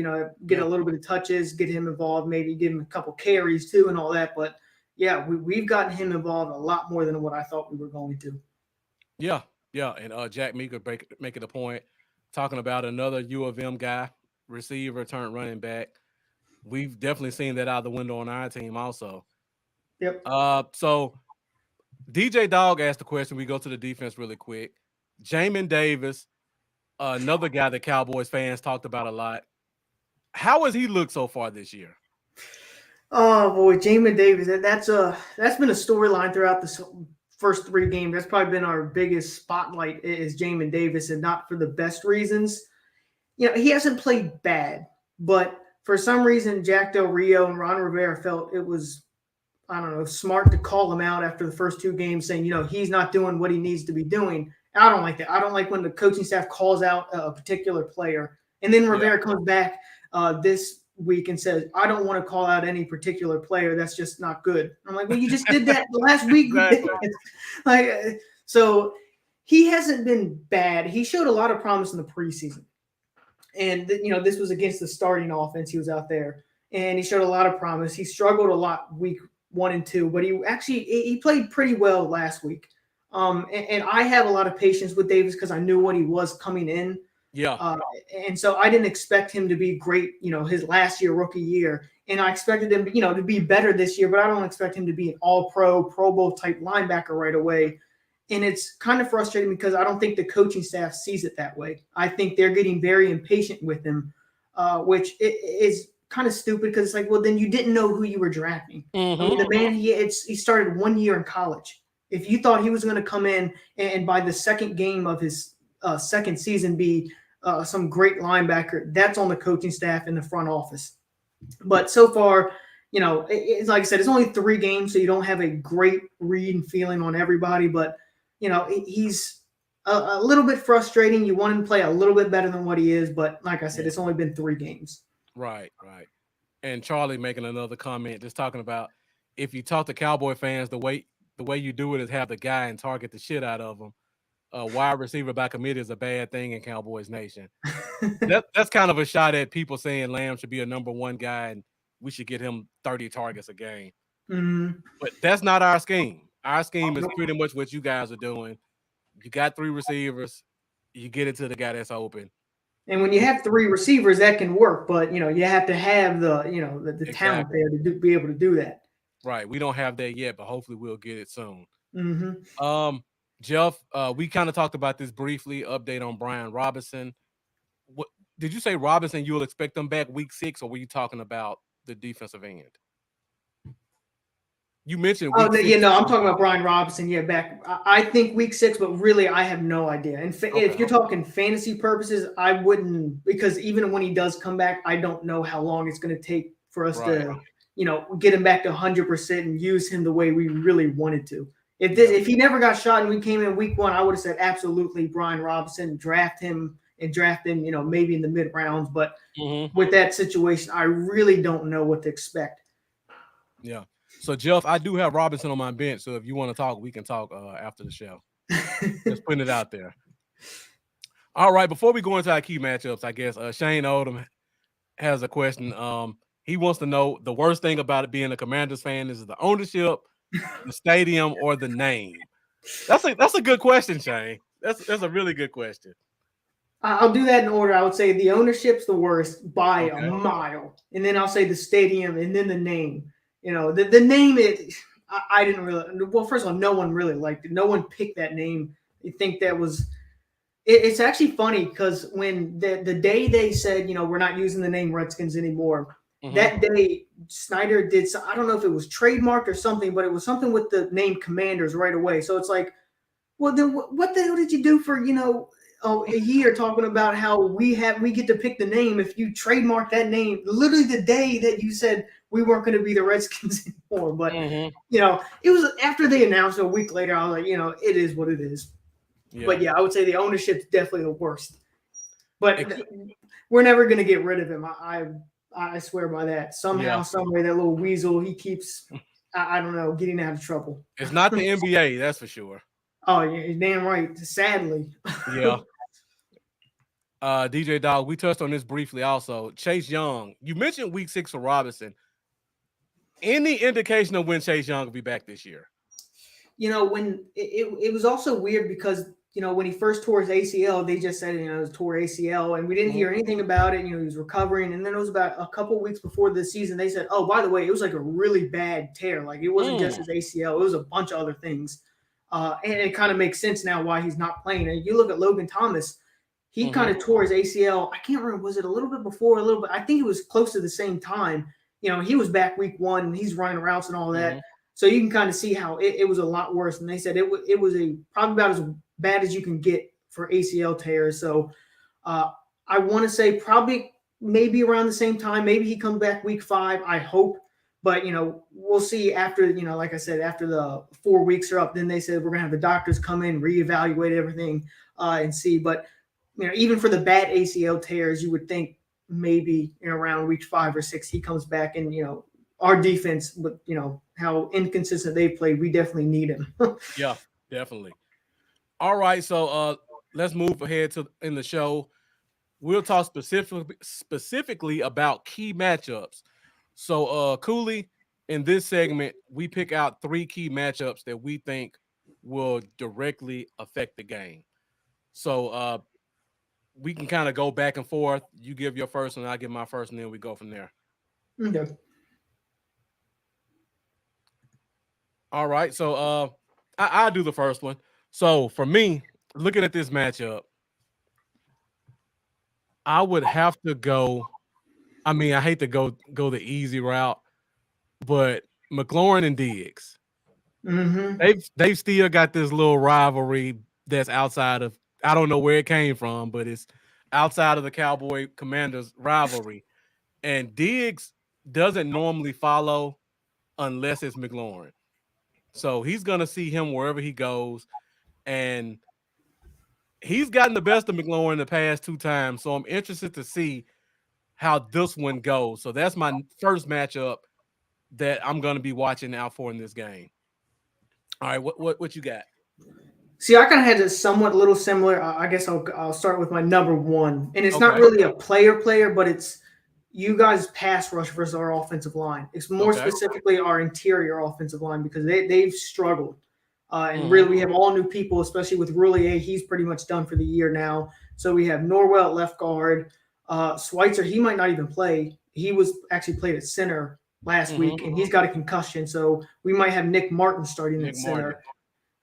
get a little bit of touches, get him involved, maybe give him a couple carries too and all that. But yeah, we've gotten him involved a lot more than what I thought we were going to. Yeah. And Jack Meeker making a point, talking about another U of M guy, receiver turned running back. We've definitely seen that out the window on our team also. Yep. So DJ Dog asked the question. We go to the defense really quick. Jamin Davis, another guy that Cowboys fans talked about a lot. How has he looked so far this year? Oh boy, Jamin Davis. That's been a storyline throughout the first 3 games. That's probably been our biggest spotlight is Jamin Davis, and not for the best reasons. He hasn't played bad, but for some reason, Jack Del Rio and Ron Rivera felt it was, I don't know, smart to call him out after the first 2 games, saying, he's not doing what he needs to be doing. I don't like that. I don't like when the coaching staff calls out a particular player, and then Rivera comes back this week and says, I don't want to call out any particular player. That's just not good. I'm like, well, you just did that the last week. Exactly. So he hasn't been bad. He showed a lot of promise in the preseason. And, this was against the starting offense. He was out there, and he showed a lot of promise. He struggled a lot week 1 and 2, but he played pretty well last week. And I have a lot of patience with Davis because I knew what he was coming in. Yeah. And so I didn't expect him to be great, his last year, rookie year. And I expected him, to be better this year, but I don't expect him to be an all-pro, Pro Bowl type linebacker right away. And it's kind of frustrating because I don't think the coaching staff sees it that way. I think they're getting very impatient with him, which is kind of stupid because it's like, well, then you didn't know who you were drafting. I mean, the man, he started 1 year in college. If you thought he was going to come in and by the second game of his second season be some great linebacker, that's on the coaching staff in the front office. But so far, it's like I said, it's only 3 games, so you don't have a great read and feeling on everybody. But, he's a little bit frustrating. You want him to play a little bit better than what he is. But like I said, it's only been 3 games. Right. And Charlie making another comment, just talking about if you talk to Cowboy fans, the way you do it is have the guy and target the shit out of them. Wide receiver by committee is a bad thing in Cowboys Nation. That's kind of a shot at people saying Lamb should be a number 1 guy and we should get him 30 targets a game. Mm-hmm. But that's not our scheme. Our scheme is pretty much what you guys are doing. You got 3 receivers, you get it to the guy that's open. And when you have 3 receivers, that can work, but you have to have the the talent there to be able to do that. Right. We don't have that yet, but hopefully we'll get it soon. Mm-hmm. Jeff, we kind of talked about this briefly. Update on Brian Robinson. What did you say, Robinson? You will expect them back week 6, or were you talking about the defensive end? You mentioned. I'm talking about Brian Robinson. Yeah, back. I think week 6, but really, I have no idea. And if you're talking fantasy purposes, I wouldn't, because even when he does come back, I don't know how long it's going to take for us to, get him back to 100% and use him the way we really wanted to. If he never got shot and we came in week 1, I would have said absolutely Brian Robinson, draft him, maybe in the mid rounds. But with that situation, I really don't know what to expect. Yeah. So, Jeff, I do have Robinson on my bench. So if you want to talk, we can talk after the show. Just putting it out there. All right. Before we go into our key matchups, I guess Shane Odom has a question. He wants to know the worst thing about it being a Commanders fan is the ownership, the stadium, or the name. That's a good question, Shane. That's a really good question. I'll do that in order. I would say the ownership's the worst by a mile, and then I'll say the stadium, and then the name. The name I didn't really. Well, first of all, no one really liked it. No one picked that name. You think that was. It's actually funny because when the day they said, we're not using the name Redskins anymore, that day Snyder did. I don't know if it was trademarked or something, but it was something with the name Commanders right away. So it's like, well, then what the hell did you do for a year talking about how we get to pick the name if you trademark that name literally the day that you said we weren't going to be the Redskins anymore. But it was after they announced a week later. I was like, it is what it is. Yeah. But yeah, I would say the ownership's definitely the worst. But we're never going to get rid of him. I swear by that. Somehow, some way, that little weasel, he keeps, I don't know, getting out of trouble. It's not the NBA, that's for sure. Oh, yeah, damn right. Sadly. Yeah. DJ Dog, we touched on this briefly also. Chase Young, you mentioned week 6 for Robinson. Any indication of when Chase Young will be back this year? When it was also weird because, when he first tore his ACL, they just said, it was tore ACL, and we didn't hear anything about it. He was recovering. And then it was about a couple weeks before the season, they said, oh, by the way, it was like a really bad tear. Like it wasn't just his ACL. It was a bunch of other things. And it kind of makes sense now why he's not playing. And you look at Logan Thomas, he kind of tore his ACL. I can't remember, was it a little bit before, a little bit? I think it was close to the same time. He was back week 1 and he's running routes and all that. So you can kind of see how it was a lot worse. And they said it was probably about as bad as you can get for ACL tears. So I want to say probably maybe around the same time. Maybe he comes back week 5, I hope. But, we'll see after, like I said, after the 4 weeks are up, then they said we're going to have the doctors come in, reevaluate everything and see. But, even for the bad ACL tears, you would think maybe around week 5 or 6, he comes back and, our defense, with, how inconsistent they played, we definitely need him. Yeah, definitely. All right. So let's move ahead in the show. We'll talk specifically about key matchups. So, Cooley, in this segment, we pick out 3 key matchups that we think will directly affect the game. So, we can kind of go back and forth. You give your first one, I give my first, and then we go from there. Okay. All right. So, I'll do the first one. So, for me, looking at this matchup, I would have to go. I mean, I hate to go the easy route, but McLaurin and Diggs, they've still got this little rivalry that's outside of, I don't know where it came from, but it's outside of the Cowboy Commanders rivalry. And Diggs doesn't normally follow unless it's McLaurin. So he's going to see him wherever he goes. And he's gotten the best of McLaurin the past 2 times. So I'm interested to see how this one goes. So that's my first matchup that I'm going to be watching out for in this game. All right, what you got? See, I kind of had a somewhat little similar. I guess I'll start with my number 1, and it's not really a player, but it's you guys pass rush versus our offensive line. It's more specifically our interior offensive line because they've struggled. And really, we have all new people, especially with Roulier. He's pretty much done for the year now. So we have Norwell at left guard. Schweitzer, he might not even play. He was actually played at center last week, and he's got a concussion. So we might have Nick Martin starting at center.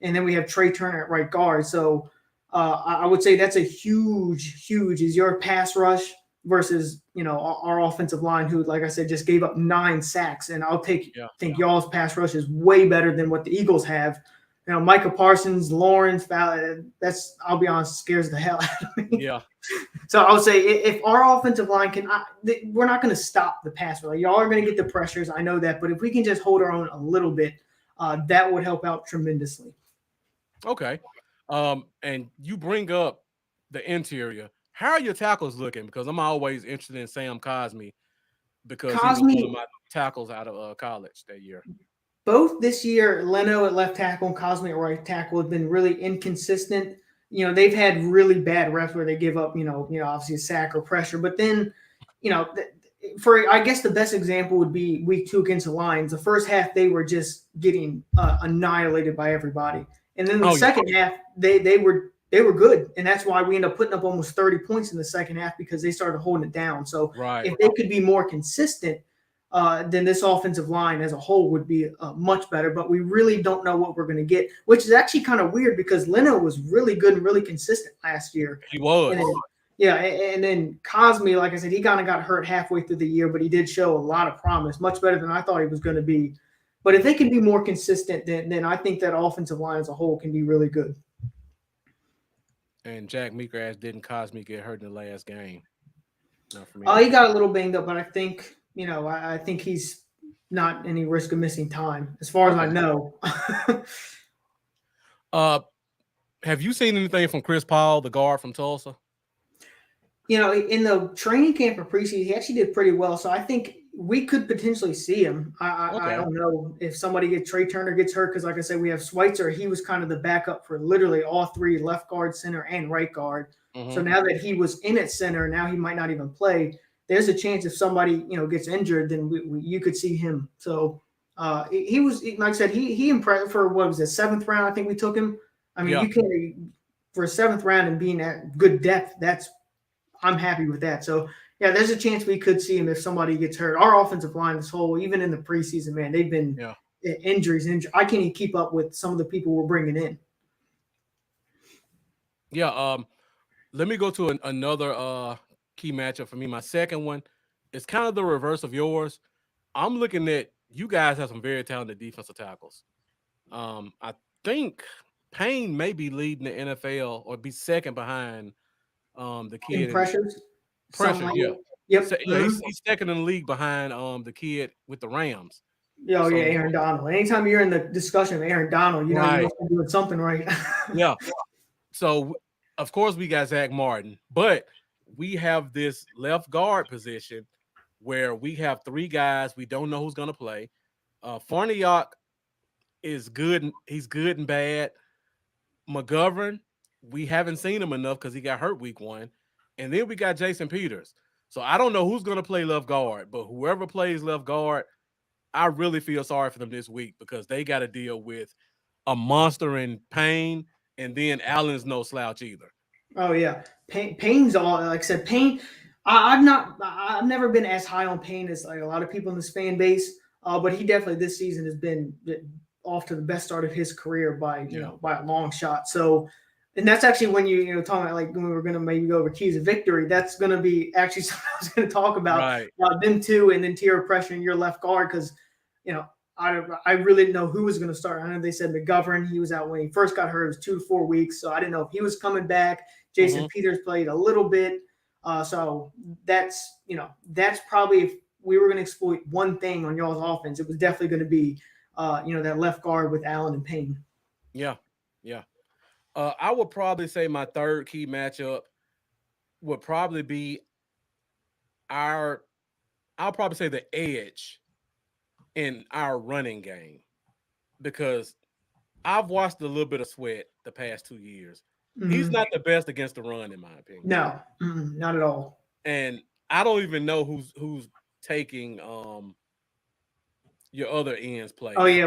And then we have Trey Turner at right guard. So I would say that's a huge is your pass rush versus, our offensive line who, like I said, just gave up 9 sacks. And I'll think y'all's pass rush is way better than what the Eagles have. Micah Parsons, Lawrence, that's, I'll be honest, scares the hell out of me. Yeah. So I would say if our offensive line we're not going to stop the pass rush. Y'all are going to get the pressures. I know that. But if we can just hold our own a little bit, that would help out tremendously. Okay. And you bring up the interior. How are your tackles looking? Because I'm always interested in Sam Cosmi because he was one of my tackles out of college that year. Both this year, Leno at left tackle and Cosmi at right tackle have been really inconsistent. They've had really bad reps where they give up, obviously a sack or pressure. But then, I guess the best example would be week 2 against the Lions. The first half, they were just getting annihilated by everybody. And then the second half, they were good. And that's why we ended up putting up almost 30 points in the second half because they started holding it down. So if they could be more consistent, then this offensive line as a whole would be much better. But we really don't know what we're going to get, which is actually kind of weird because Leno was really good and really consistent last year. He was. And then Cosme, like I said, he kind of got hurt halfway through the year, but he did show a lot of promise, much better than I thought he was going to be. But if they can be more consistent, then I think that offensive line as a whole can be really good. And Jack Meeker didn't Cosme get hurt in the last game? Not for me. He got a little banged up, but I think, I think he's not any risk of missing time as far as I know. Have you seen anything from Chris Paul, the guard from Tulsa? In the training camp for preseason, he actually did pretty well. So I think we could potentially see him. I don't know if Trey Turner gets hurt because, like I said, we have Schweitzer. He was kind of the backup for literally all three, left guard, center, and right guard. So now that he was in at center, now he might not even play. There's a chance if somebody gets injured, then you could see him. So he was, like I said, he impressed for what was it, 7th round? I think we took him. I mean, you can't for a 7th round and being at good depth. I'm happy with that. So yeah, there's a chance we could see him if somebody gets hurt. Our offensive line this whole, even in the preseason, man, they've been injuries. I can't even keep up with some of the people we're bringing in. Yeah. Let me go to another key matchup for me. My second one is kind of the reverse of yours. I'm looking at you guys have some very talented defensive tackles. I think Payne may be leading the NFL or be second behind the kid in pressures. Pressure, like yeah. Yep. So, he's second in the league behind the kid with the Rams. Yeah, Aaron Donald. Anytime you're in the discussion of Aaron Donald, you know you're doing something right. Yeah. So of course we got Zach Martin, but we have this left guard position where we have 3 guys. We don't know who's going to play. Farniok is good. He's good and bad. McGovern, we haven't seen him enough because he got hurt week 1. And then we got Jason Peters. So I don't know who's going to play left guard, but whoever plays left guard, I really feel sorry for them this week because they got to deal with a monster in Payne, and then Allen's no slouch either. Oh yeah, Payne's all, like I said, Payne. I've never been as high on Payne as like a lot of people in this fan base, but he definitely this season has been off to the best start of his career by by a long shot. So, and that's actually when talking about like when we were going to maybe go over keys of victory. That's going to be actually something I was going to talk about them two, and then tier of pressure in your left guard because I really didn't know who was going to start. I know they said McGovern. He was out when he first got hurt. It was 2 to 4 weeks, so I didn't know if he was coming back. Jason Peters played a little bit, so that's probably if we were going to exploit one thing on y'all's offense, it was definitely going to be that left guard with Allen and Payne. Yeah. I would probably say my third key matchup would probably be I'll probably say the edge in our running game, because I've watched a little bit of Sweat the past 2 years. He's not the best against the run, in my opinion. No, not at all. And I don't even know who's taking your other ends play. Oh yeah,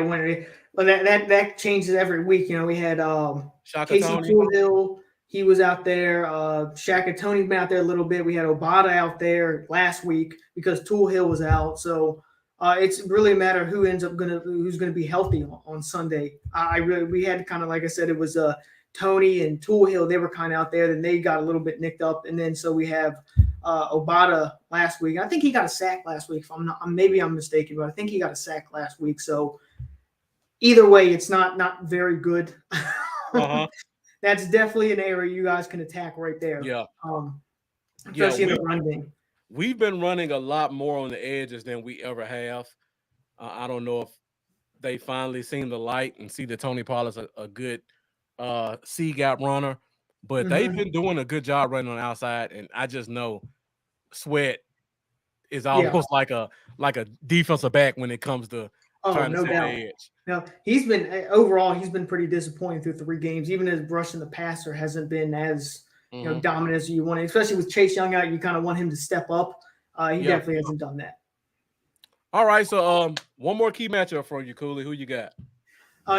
that changes every week. We had Casey Toolhill. He was out there. Shaka Tony's been out there a little bit. We had Obata out there last week because Toolhill was out. So it's really a matter of who ends up who's gonna be healthy on Sunday. We had kind of, like I said, it was Tony and Toolhill. They were kind of out there. Then they got a little bit nicked up, and then so we have Obata last week. I think he got a sack last week. If maybe I'm mistaken, but I think he got a sack last week. So either way, it's not very good. That's definitely an area you guys can attack right there. Yeah. Especially in the run game. We've been running a lot more on the edges than we ever have. I don't know if they finally seen the light and see that Tony Pollard's a good C gap runner, but they've been doing a good job running on the outside, and I just know Sweat is almost like a defensive back when it comes to trying to set the edge. No, he's been pretty disappointing through 3 games. Even his rushing the passer hasn't been as dominant as you want, especially with Chase Young out. You kind of want him to step up. He definitely hasn't done that. All right, so one more key matchup for you, Cooley. Who you got?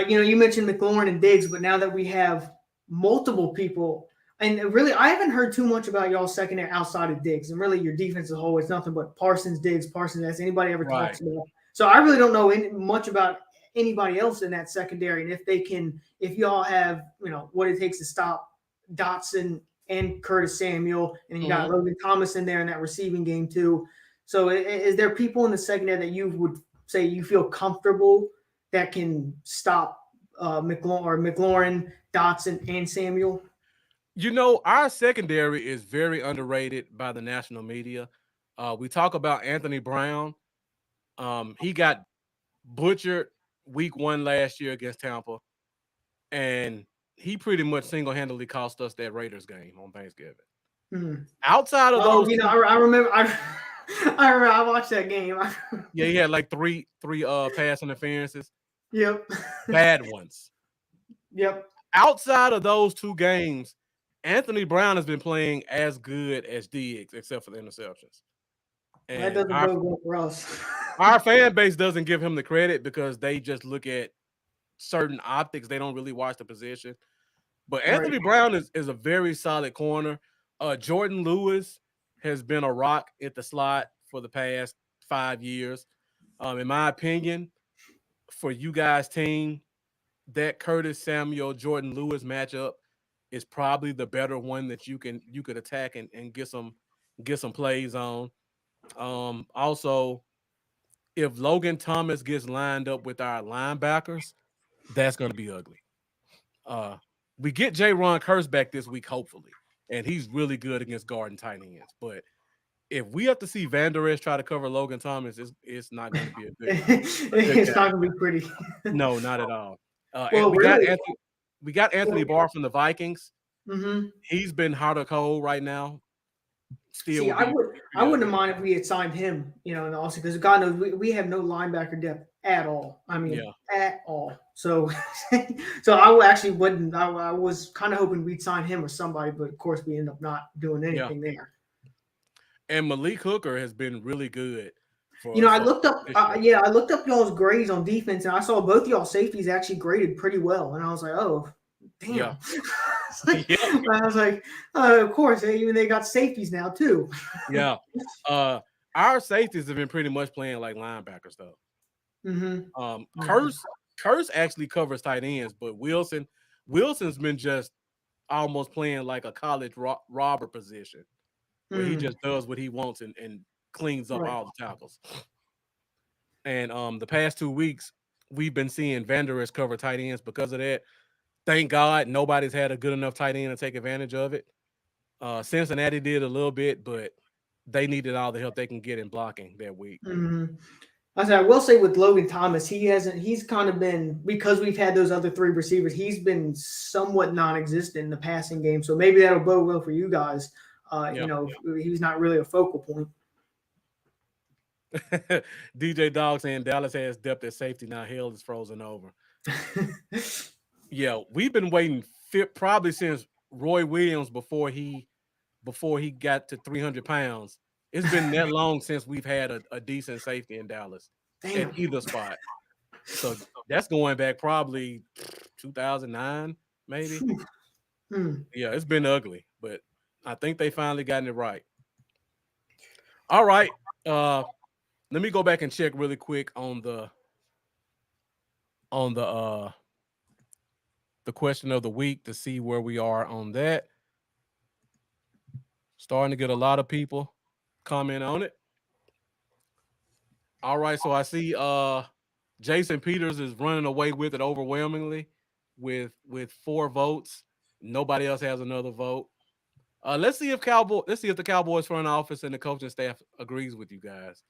You mentioned McLaurin and Diggs, but now that we have multiple people, And really, I haven't heard too much about y'all secondary outside of Diggs. And really, your defense as a whole is nothing but Parsons, Diggs, Parsons. As anybody ever talks about. So I really don't know much about anybody else in that secondary. And if y'all have, what it takes to stop Dotson and Curtis Samuel, and you got Logan Thomas in there in that receiving game too. So is there people in the secondary that you would say you feel comfortable that can stop McLaurin, Dotson, and Samuel? Our secondary is very underrated by the national media. We talk about Anthony Brown. He got butchered week 1 last year against Tampa, and he pretty much single-handedly cost us that Raiders game on Thanksgiving. Mm-hmm. Outside of those, I remember. I watched that game. Yeah, he had like three pass interferences. Yep. Bad ones. Yep. Outside of those 2 games, Anthony Brown has been playing as good as Diggs, except for the interceptions. And that doesn't go well for us. Our fan base doesn't give him the credit because they just look at certain optics. They don't really watch the position. But Anthony Brown is a very solid corner. Jordan Lewis has been a rock at the slot for the past 5 years. In my opinion, for you guys' team, that Curtis Samuel Jordan Lewis matchup is probably the better one that you could attack and get some plays on. Also, if Logan Thomas gets lined up with our linebackers, that's going to be ugly. We get J-Ron Curse back this week, hopefully, and he's really good against guarding tight ends. But if we have to see Van Der Esch try to cover Logan Thomas, it's not going to be a good. It's not going to be pretty. No, not at all. We got Anthony Barr from the Vikings. Mm-hmm. He's been hot or cold right now. See, I wouldn't have minded if we had signed him, and also because God knows we have no linebacker depth at all. I mean, at all. So, I actually wouldn't. I was kind of hoping we'd sign him or somebody, but of course we end up not doing anything there. And Malik Hooker has been really good. I looked up y'all's grades on defense, and I saw both y'all safeties actually graded pretty well, and I was like, oh, damn. Yeah. I was like, of course, even they got safeties now too. Yeah. Our safeties have been pretty much playing like linebackers though. Mm-hmm. Curse actually covers tight ends, but Wilson's been just almost playing like a college robber position where he just does what he wants and cleans up all the tackles. And the past 2 weeks, we've been seeing Van Der Esch cover tight ends because of that. Thank God nobody's had a good enough tight end to take advantage of it. Cincinnati did a little bit, but they needed all the help they can get in blocking that week. Mm-hmm. I will say with Logan Thomas, he's kind of been, because we've had those other 3 receivers, he's been somewhat non-existent in the passing game. So maybe that'll bode well for you guys. He's not really a focal point. DJ Dog saying Dallas has depth at safety. Now hell is frozen over. Yeah, we've been waiting probably since Roy Williams before he got to 300 pounds. It's been that long since we've had a decent safety in Dallas at either spot. So that's going back probably 2009, maybe. Yeah, it's been ugly, but I think they finally gotten it right. All right. Let me go back and check really quick on the question of the week to see where we are on that. Starting to get a lot of people comment on it. All right, so I see Jason Peters is running away with it overwhelmingly with 4 votes. Nobody else has another vote. Let's see if the Cowboys front office and the coaching staff agrees with you guys.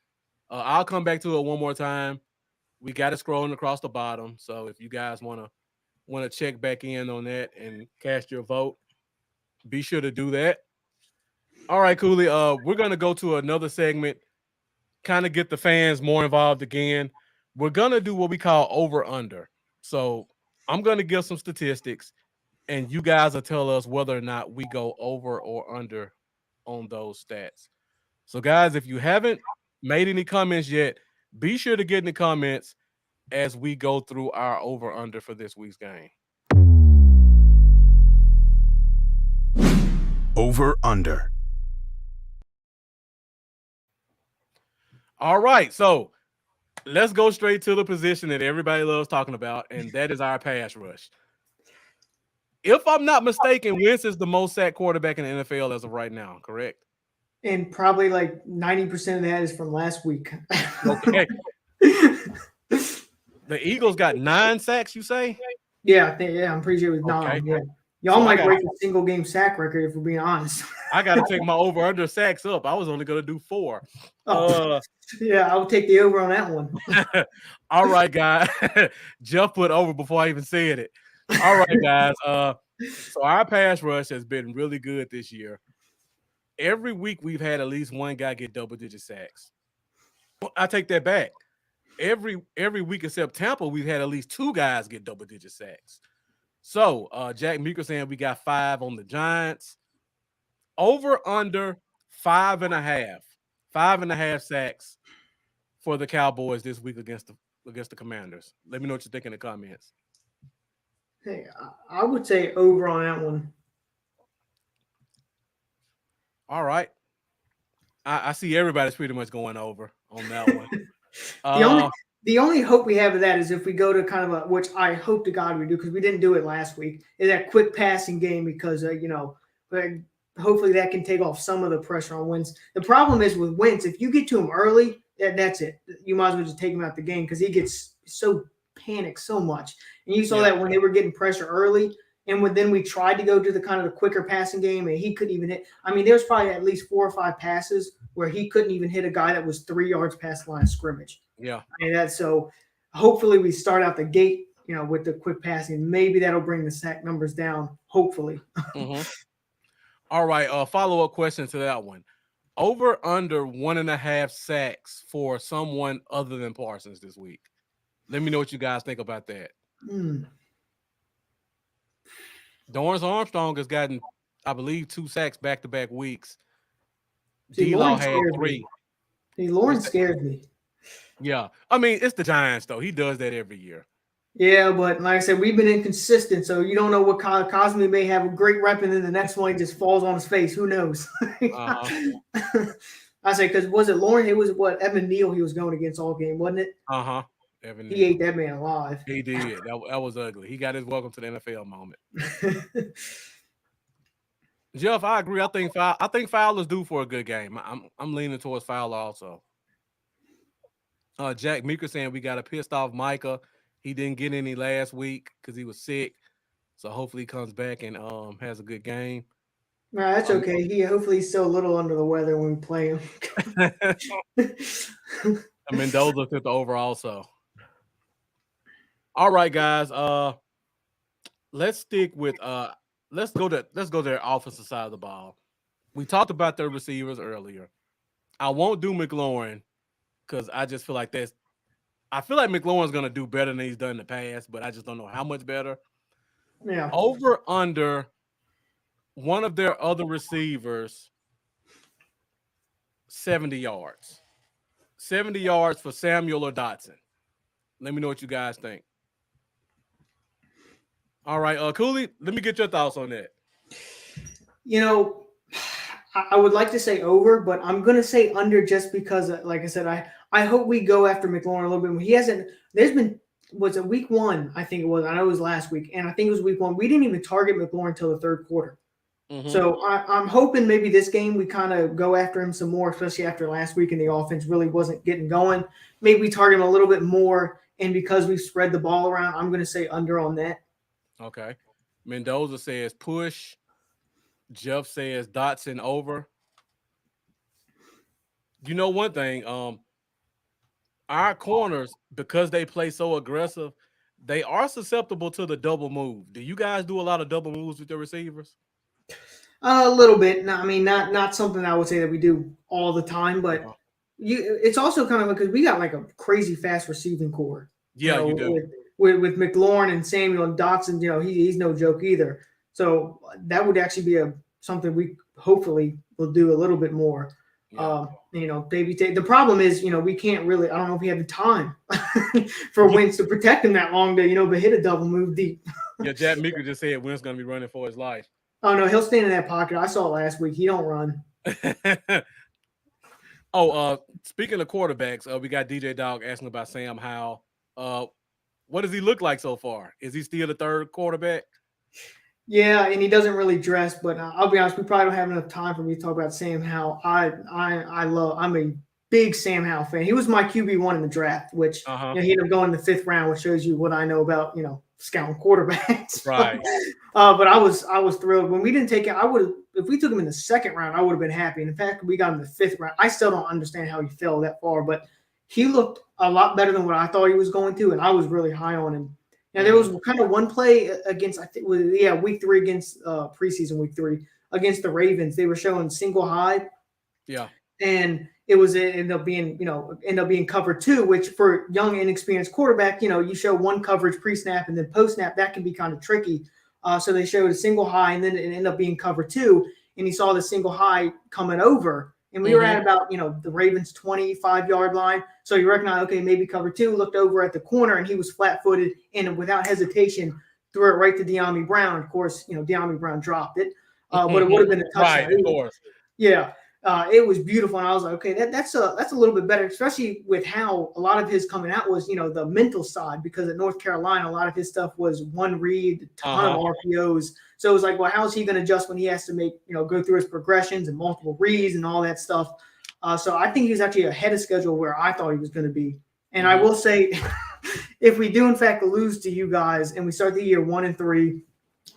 I'll come back to it one more time. We got it scrolling across the bottom. So if you guys want to check back in on that and cast your vote, be sure to do that. All right, Cooley. We're going to go to another segment, kind of get the fans more involved again. We're going to do what we call over-under. So I'm going to give some statistics, and you guys will tell us whether or not we go over or under on those stats. So, guys, if you haven't made any comments yet, be sure to get in the comments as we go through our over-under for this week's game. over-under. All right, so let's go straight to the position that everybody loves talking about, and that is our pass rush. If I'm not mistaken, Wentz is the most sacked quarterback in the NFL as of right now, correct? And probably like 90% of that is from last week. Okay. The Eagles got 9 sacks, you say? Yeah, I'm pretty sure it was 9. Okay. Yeah. Y'all So might break a single game sack record if we're being honest. I got to take my over-under sacks up. I was only going to do 4. Yeah, I'll take the over on that one. All right, guys. Jeff put over before I even said it. All right, guys. So our pass rush has been really good this year. Every week we've had at least one guy get double-digit sacks. I take that back. Every week except Tampa, we've had at least 2 guys get double-digit sacks. So Jack Meeker saying we got 5 on the Giants. Over under 5.5. 5.5 sacks for the Cowboys this week against the Commanders. Let me know what you think in the comments. Hey, I would say over on that one. All right. I see everybody's pretty much going over on that one. The only hope we have of that is if we go to kind of which I hope to God we do, because we didn't do it last week, is that quick passing game, because hopefully that can take off some of the pressure on Wentz. The problem is with Wentz, if you get to him early, that's it. You might as well just take him out the game, because he gets so panicked so much. And you saw that when they were getting pressure early, and then we tried to go to the kind of the quicker passing game, and he couldn't even hit. I mean, there's probably at least 4 or 5 passes where he couldn't even hit a guy that was 3 yards past the line of scrimmage. Yeah. And that's so hopefully we start out the gate, with the quick passing. Maybe that'll bring the sack numbers down, hopefully. Mm-hmm. All right. Follow-up question to that one. Over under 1.5 sacks for someone other than Parsons this week. Let me know what you guys think about that. Dorrance Armstrong has gotten, I believe, 2 sacks back-to-back weeks. D-Law had 3. Lawrence scares me. Yeah. I mean, it's the Giants, though. He does that every year. Yeah, but like I said, we've been inconsistent, so you don't know what Cosme may have a great rep, and then the next one he just falls on his face. Who knows? I say, because was it Lawrence? It was Evan Neal he was going against all game, wasn't it? Evan Neal. He ate that man alive. He did. That was ugly. He got his welcome to the NFL moment. Jeff, I agree. I think Fowler's due for a good game. I'm leaning towards Fowler also. Jack Meeker saying we got a pissed off Micah. He didn't get any last week because he was sick. So hopefully he comes back and has a good game. No, that's okay. Hopefully he's still a little under the weather when we play him. Mendoza took the over also. All right, guys. Let's stick with let's go to their offensive side of the ball. We talked about their receivers earlier. I won't do McLaurin because I just feel like I feel like McLaurin's gonna do better than he's done in the past, but I just don't know how much better. Yeah. Over under one of their other receivers, 70 yards. 70 yards for Samuel or Dotson. Let me know what you guys think. All right, Cooley, let me get your thoughts on that. I would like to say over, but I'm going to say under just because, like I said, I hope we go after McLaurin a little bit more. He hasn't – was it week 1? I think it was. I know it was last week, and I think it was week 1. We didn't even target McLaurin until the third quarter. Mm-hmm. So I'm hoping maybe this game we kind of go after him some more, especially after last week and the offense really wasn't getting going. Maybe we target him a little bit more, and because we've spread the ball around, I'm going to say under on that. Okay. Mendoza says push. Jeff says Dotson over. You know one thing, our corners, because they play so aggressive, they are susceptible to the double move. Do you guys do a lot of double moves with your receivers? A little bit. No, I mean, not something I would say that we do all the time, but it's also kind of because we got like a crazy fast receiving core. Yeah, you do. With McLaurin and Samuel and Dotson, he's no joke either. So that would actually be something we hopefully will do a little bit more. Yeah. The problem is, we can't really. I don't know if we have the time for Wentz to protect him that long to, but hit a double move deep. Yeah, Jack Meeker just said Wentz going to be running for his life. Oh no, he'll stand in that pocket. I saw it last week. He don't run. Speaking of quarterbacks, we got DJ Dog asking about Sam Howell. What does he look like so far? Is he still the third quarterback? Yeah, and he doesn't really dress, but I'll be honest, we probably don't have enough time for me to talk about Sam Howell. I'm a big Sam Howell fan. He was my QB1 in the draft, which he ended up going in the 5th round, which shows you what I know about scouting quarterbacks. Right. But I was thrilled when we didn't take it. If we took him in the 2nd round, I would have been happy. And in fact, we got him in the 5th round. I still don't understand how he fell that far, but he looked a lot better than what I thought he was going to, and I was really high on him. Now there was kind of one play against, I think, week 3 against preseason week 3 against the Ravens. They were showing single high, and it ended up being cover 2, which for young inexperienced quarterback, you show one coverage pre-snap and then post-snap, that can be kind of tricky. So they showed a single high, and then it ended up being cover 2, and he saw the single high coming over. And we were at about, the Ravens' 25-yard line. So you recognize, okay, maybe cover 2, looked over at the corner, and he was flat-footed and without hesitation threw it right to De'Ami Brown. Of course, De'Ami Brown dropped it, but it would have been a touchdown. Right, of course. Yeah, it was beautiful. And I was like, okay, that's a little bit better, especially with how a lot of his coming out was, the mental side, because at North Carolina, a lot of his stuff was one read, a ton of RPOs. So it was like, well, how is he going to adjust when he has to make, go through his progressions and multiple reads and all that stuff? So I think he was actually ahead of schedule where I thought he was going to be. And I will say, if we do in fact lose to you guys and we start the year 1-3,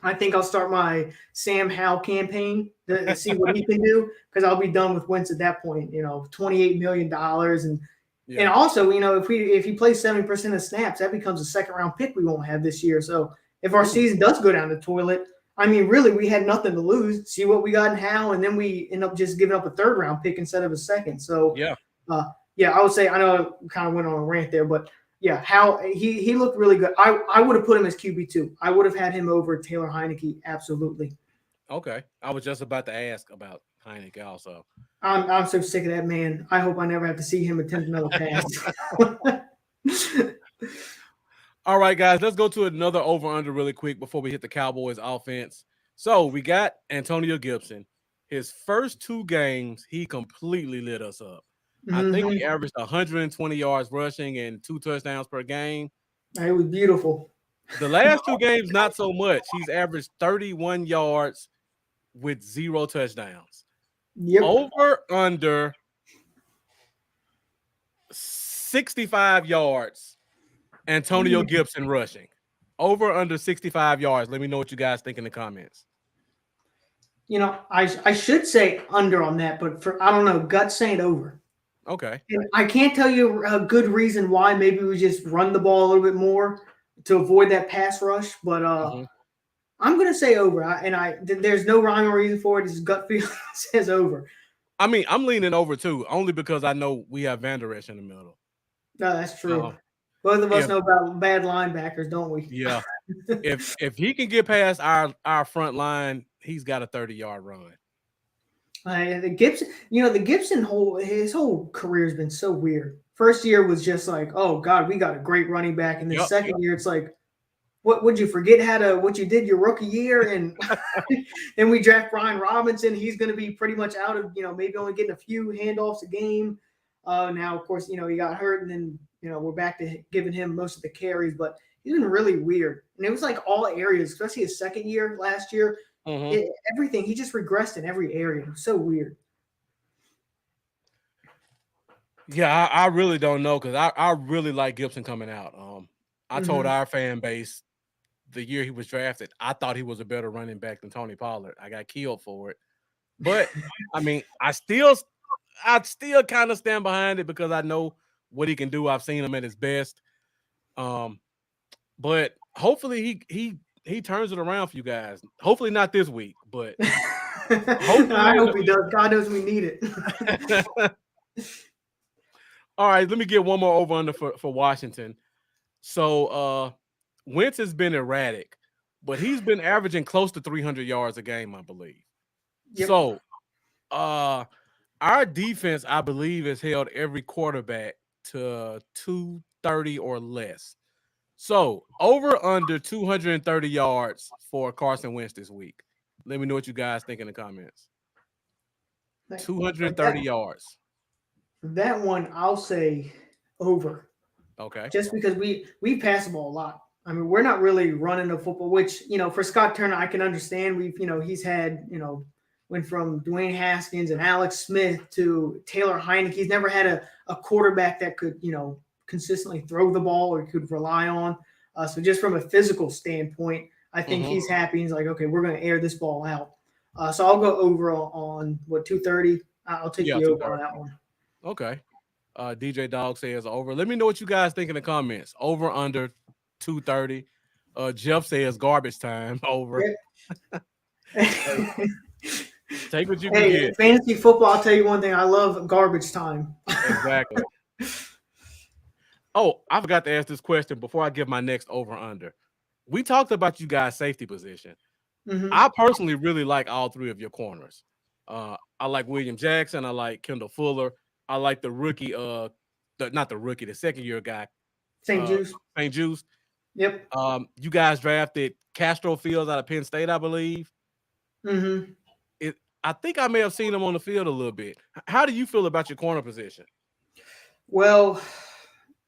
I think I'll start my Sam Howell campaign to see what he can do, because I'll be done with Wentz at that point. $28 million, and also, if he plays 70% of snaps, that becomes a 2nd round pick we won't have this year. So if our season does go down the toilet, I mean, really, we had nothing to lose. See what we got in Howell, and then we end up just giving up a 3rd round pick instead of a 2nd. So I would say, I know I kind of went on a rant there, but yeah, how he looked really good. I would have put him as QB2. I would have had him over Taylor Heineke, absolutely. Okay, I was just about to ask about Heineke also. I'm so sick of that man. I hope I never have to see him attempt another pass. All right, guys, let's go to another over-under really quick before we hit the Cowboys offense. So we got Antonio Gibson. His first 2 games, he completely lit us up. I think he averaged 120 yards rushing and 2 touchdowns per game. It was beautiful. The last 2 games, not so much. He's averaged 31 yards with 0 touchdowns. Yep. Over under 65 yards. Antonio Gibson rushing. Over under 65 yards. Let me know what you guys think in the comments. I should say under on that, but I don't know, gut saying over. Okay. And I can't tell you a good reason why. Maybe we just run the ball a little bit more to avoid that pass rush, but I'm going to say over. There's no rhyme or reason for it. It's gut feeling says over. I mean, I'm leaning over too, only because I know we have Van Der Esch in the middle. No, that's true. Both of us know about bad linebackers, don't we? Yeah. if he can get past our front line, he's got a 30-yard run. The Gibson his whole career has been so weird. First year was just like, oh God, we got a great running back, and then second year it's like, what would you forget what you did your rookie year, and then we draft Brian Robinson. He's going to be pretty much out of maybe only getting a few handoffs a game. Now of course he got hurt, and then we're back to giving him most of the carries, but he's been really weird, and it was like all areas, especially his second year last year. Everything, he just regressed in every area. It was so weird. Yeah, I really don't know, because I really like Gibson coming out. I told our fan base the year he was drafted, I thought he was a better running back than Tony Pollard. I got killed for it. But, I mean, I still kind of stand behind it because I know what he can do. I've seen him at his best. But hopefully he turns it around for you guys. Hopefully not this week, but I hope he does. God knows we need it. All right, let me get one more over under for Washington. So Wentz has been erratic, but he's been averaging close to 300 yards a game, I believe. Yep. So our defense, I believe, has held every quarterback to 230 or less. So over under 230 yards for Carson Wentz this week. Let me know what you guys think in the comments. Like, 230 yards. That one, I'll say over. Okay. Just because we pass the ball a lot. I mean, we're not really running the football, which, for Scott Turner, I can understand. He's had, went from Dwayne Haskins and Alex Smith to Taylor Heinicke. He's never had a quarterback that could, consistently throw the ball or could rely on. So just from a physical standpoint, I think he's happy. He's like, okay, we're going to air this ball out. So I'll go over on 230. I'll take the over on that one. Okay. DJ Dog says over. Let me know what you guys think in the comments. Over, under 230. Jeff says garbage time. Over. Take what you can get. Fantasy football, I'll tell you one thing. I love garbage time. Exactly. Oh, I forgot to ask this question before I give my next over under. We talked about you guys' safety position. I personally really like all three of your corners. I like William Jackson. I like Kendall Fuller. I like the rookie, the second year guy. St. Juice. Yep. You guys drafted Castro Fields out of Penn State, I believe. I think I may have seen him on the field a little bit. How do you feel about your corner position? Well,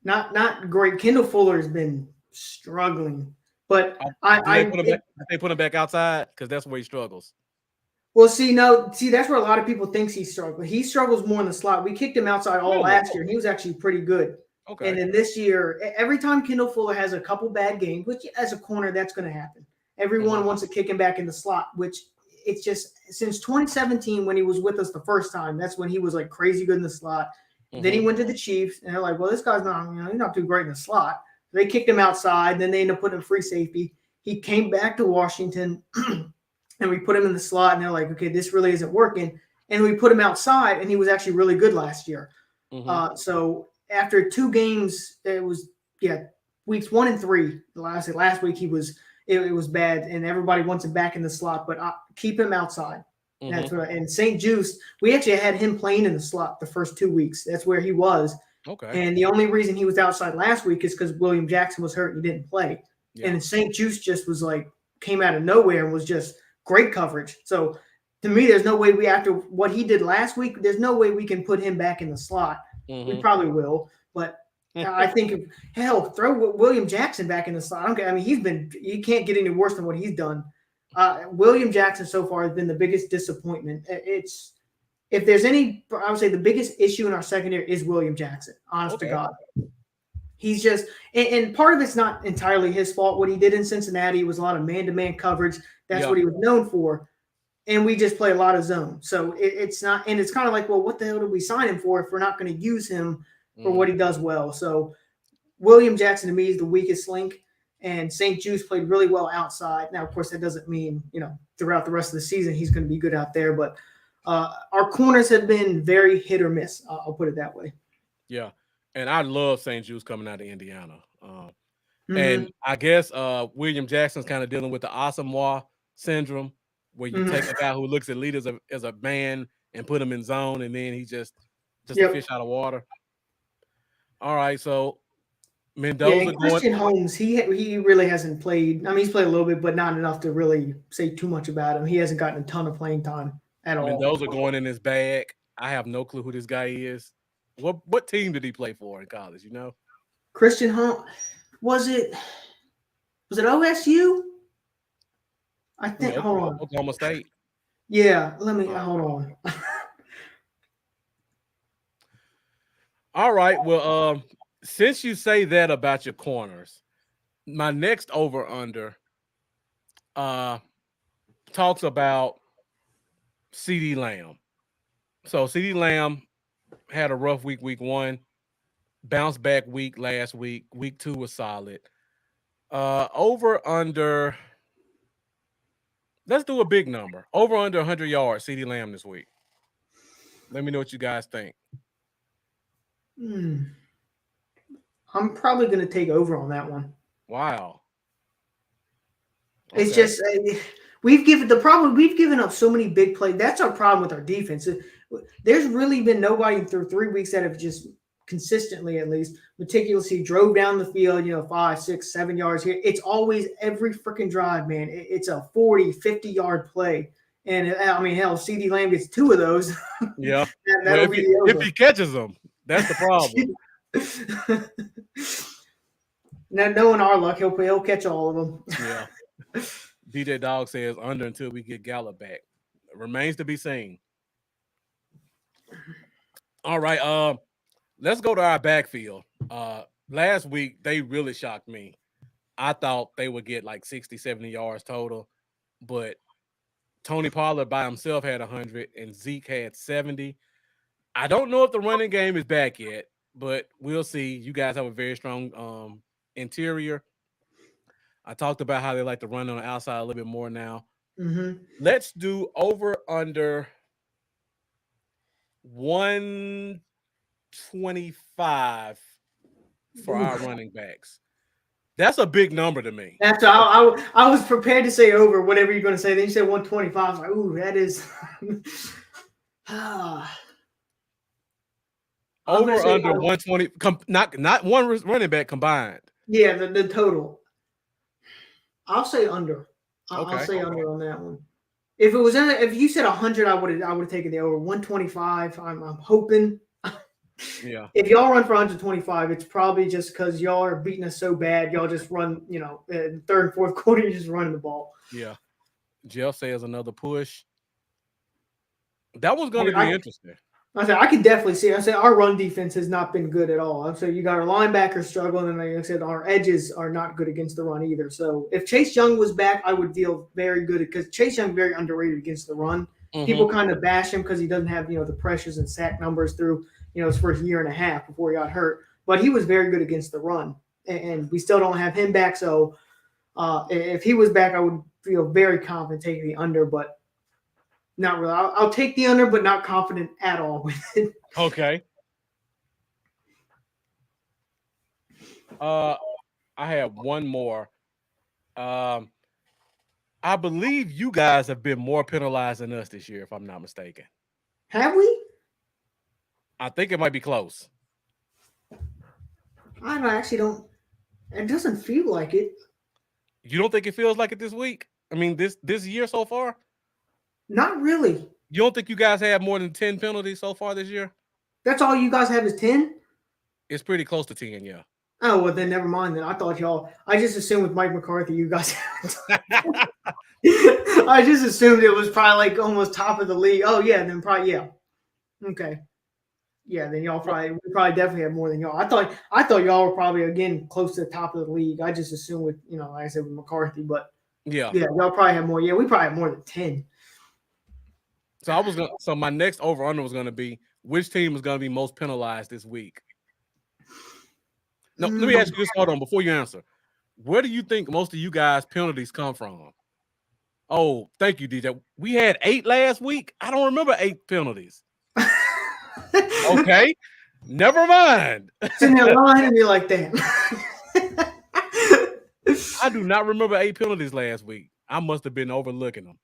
not great. Kendall Fuller has been struggling, but they put him back outside because that's where he struggles. Well, that's where a lot of people think he struggles. He struggles more in the slot. We kicked him outside all last year, and he was actually pretty good. Okay. And then this year, every time Kendall Fuller has a couple bad games, which as a corner, that's going to happen. Everyone wants to kick him back in the slot, which it's just since 2017 when he was with us the first time, that's when he was like crazy good in the slot. Then he went to the Chiefs, and they're like, well, this guy's not, he's not too great in the slot. They kicked him outside. Then they ended up putting him free safety. He came back to Washington, and we put him in the slot, and they're like, okay, this really isn't working. And we put him outside, and he was actually really good last year. So after 2 games, it was, weeks 1 and 3. Last week it was bad, and everybody wants him back in the slot, but keep him outside. That's what. And St. Juice, we actually had him playing in the slot the first 2 weeks. That's where he was. Okay. And the only reason he was outside last week is because William Jackson was hurt and he didn't play. Yeah. And St. Juice just was like came out of nowhere and was just great coverage. So to me, there's no way after what he did last week, there's no way we can put him back in the slot. We probably will, but I think throw William Jackson back in the slot. I mean, he can't get any worse than what he's done. William Jackson so far has been the biggest disappointment. If there's any, I would say the biggest issue in our secondary is William Jackson, honest to God. He's just, and part of it's not entirely his fault. What he did in Cincinnati was a lot of man-to-man coverage. That's what he was known for. And we just play a lot of zone. So it's not, and it's kind of like, well, what the hell did we sign him for if we're not going to use him for what he does well? So William Jackson to me is the weakest link. And St. Juice played really well outside. Now, of course, that doesn't mean, throughout the rest of the season, he's going to be good out there. But our corners have been very hit or miss. I'll put it that way. Yeah. And I love St. Juice coming out of Indiana. And I guess William Jackson's kind of dealing with the Asamoah syndrome, where you take a guy who looks at lead as a man and put him in zone, and then he just a fish out of water. All right, so Mendoza Christian Holmes, he really hasn't played. I mean, he's played a little bit, but not enough to really say too much about him. He hasn't gotten a ton of playing time at all. Mendoza going in his bag. I have no clue who this guy is. What team did he play for in college? Christian Holmes, was it OSU? I think. Hold on. Oklahoma State. Yeah, let me hold on. All right. Well, since you say that about your corners, my next over under talks about CeeDee Lamb. So CeeDee Lamb had a rough week 1, bounced back week last week. Week 2 was solid. Over under. Let's do a big number. Over under 100 yards, CeeDee Lamb this week. Let me know what you guys think. I'm probably going to take over on that one. Wow. Okay. It's just we've given up so many big plays. That's our problem with our defense. There's really been nobody through 3 weeks that have just consistently at least, meticulously drove down the field, 5, 6, 7 yards here. It's always every freaking drive, man. It's a 40, 50-yard play. And I mean, hell, CD Lamb gets 2 of those. Yeah. That'll be the over. If he catches them, that's the problem. Now, knowing our luck, he'll catch all of them. Yeah. DJ Dog says under until we get Gallup back. Remains to be seen. All right. Let's go to our backfield. Last week, they really shocked me. I thought they would get like 60, 70 yards total, but Tony Pollard by himself had 100 and Zeke had 70. I don't know if the running game is back yet, but we'll see. You guys have a very strong interior. I talked about how they like to run on the outside a little bit more now. Mm-hmm. Let's do over under 125 for our running backs. That's a big number to me. After I was prepared to say over whatever you're going to say. Then you said 125. I was like, ooh, that is over under 120. Not one running back combined. Yeah, the total. I'll say under. I'll Okay. say under on that one. If it was if you said 100, I would have taken the over. 125. I'm hoping. Yeah. If y'all run for 125, it's probably just because y'all are beating us so bad. Y'all just run, in third and fourth quarter, you're just running the ball. Yeah. Jeff says another push. That was going to be interesting. I said I could definitely see. I said our run defense has not been good at all. So you got our linebackers struggling, and like I said, our edges are not good against the run either. So if Chase Young was back, I would feel very good because Chase Young very underrated against the run. Mm-hmm. People kind of bash him because he doesn't have the pressures and sack numbers through his first year and a half before he got hurt. But he was very good against the run, and we still don't have him back. So if he was back, I would feel very confident taking the under, but. Not really. I'll take the under, but not confident at all with it. Okay. I have one more. I believe you guys have been more penalized than us this year, if I'm not mistaken. Have we? I think it might be close. I actually don't. It doesn't feel like it. You don't think it feels like it this week? I mean, this year so far? Not really. You don't think you guys have more than 10 penalties so far this year? That's all you guys have is 10? It's pretty close to 10, yeah. Oh, well, then never mind. Then I thought I just assumed with Mike McCarthy, you guys I just assumed it was probably like almost top of the league. Oh, yeah, then probably, yeah. Okay. Yeah, then we probably definitely have more than y'all. I thought y'all were probably, again, close to the top of the league. I just assumed with, like I said, with McCarthy, but yeah, y'all probably have more. Yeah, we probably have more than 10. So my next over-under was going to be which team is going to be most penalized this week. No, let me ask you this. Hold on, before you answer. Where do you think most of you guys' penalties come from? Oh, thank you, DJ. We had 8 last week. I don't remember 8 penalties. Okay, never mind. It's in that line and you're like, damn. I do not remember 8 penalties last week. I must have been overlooking them.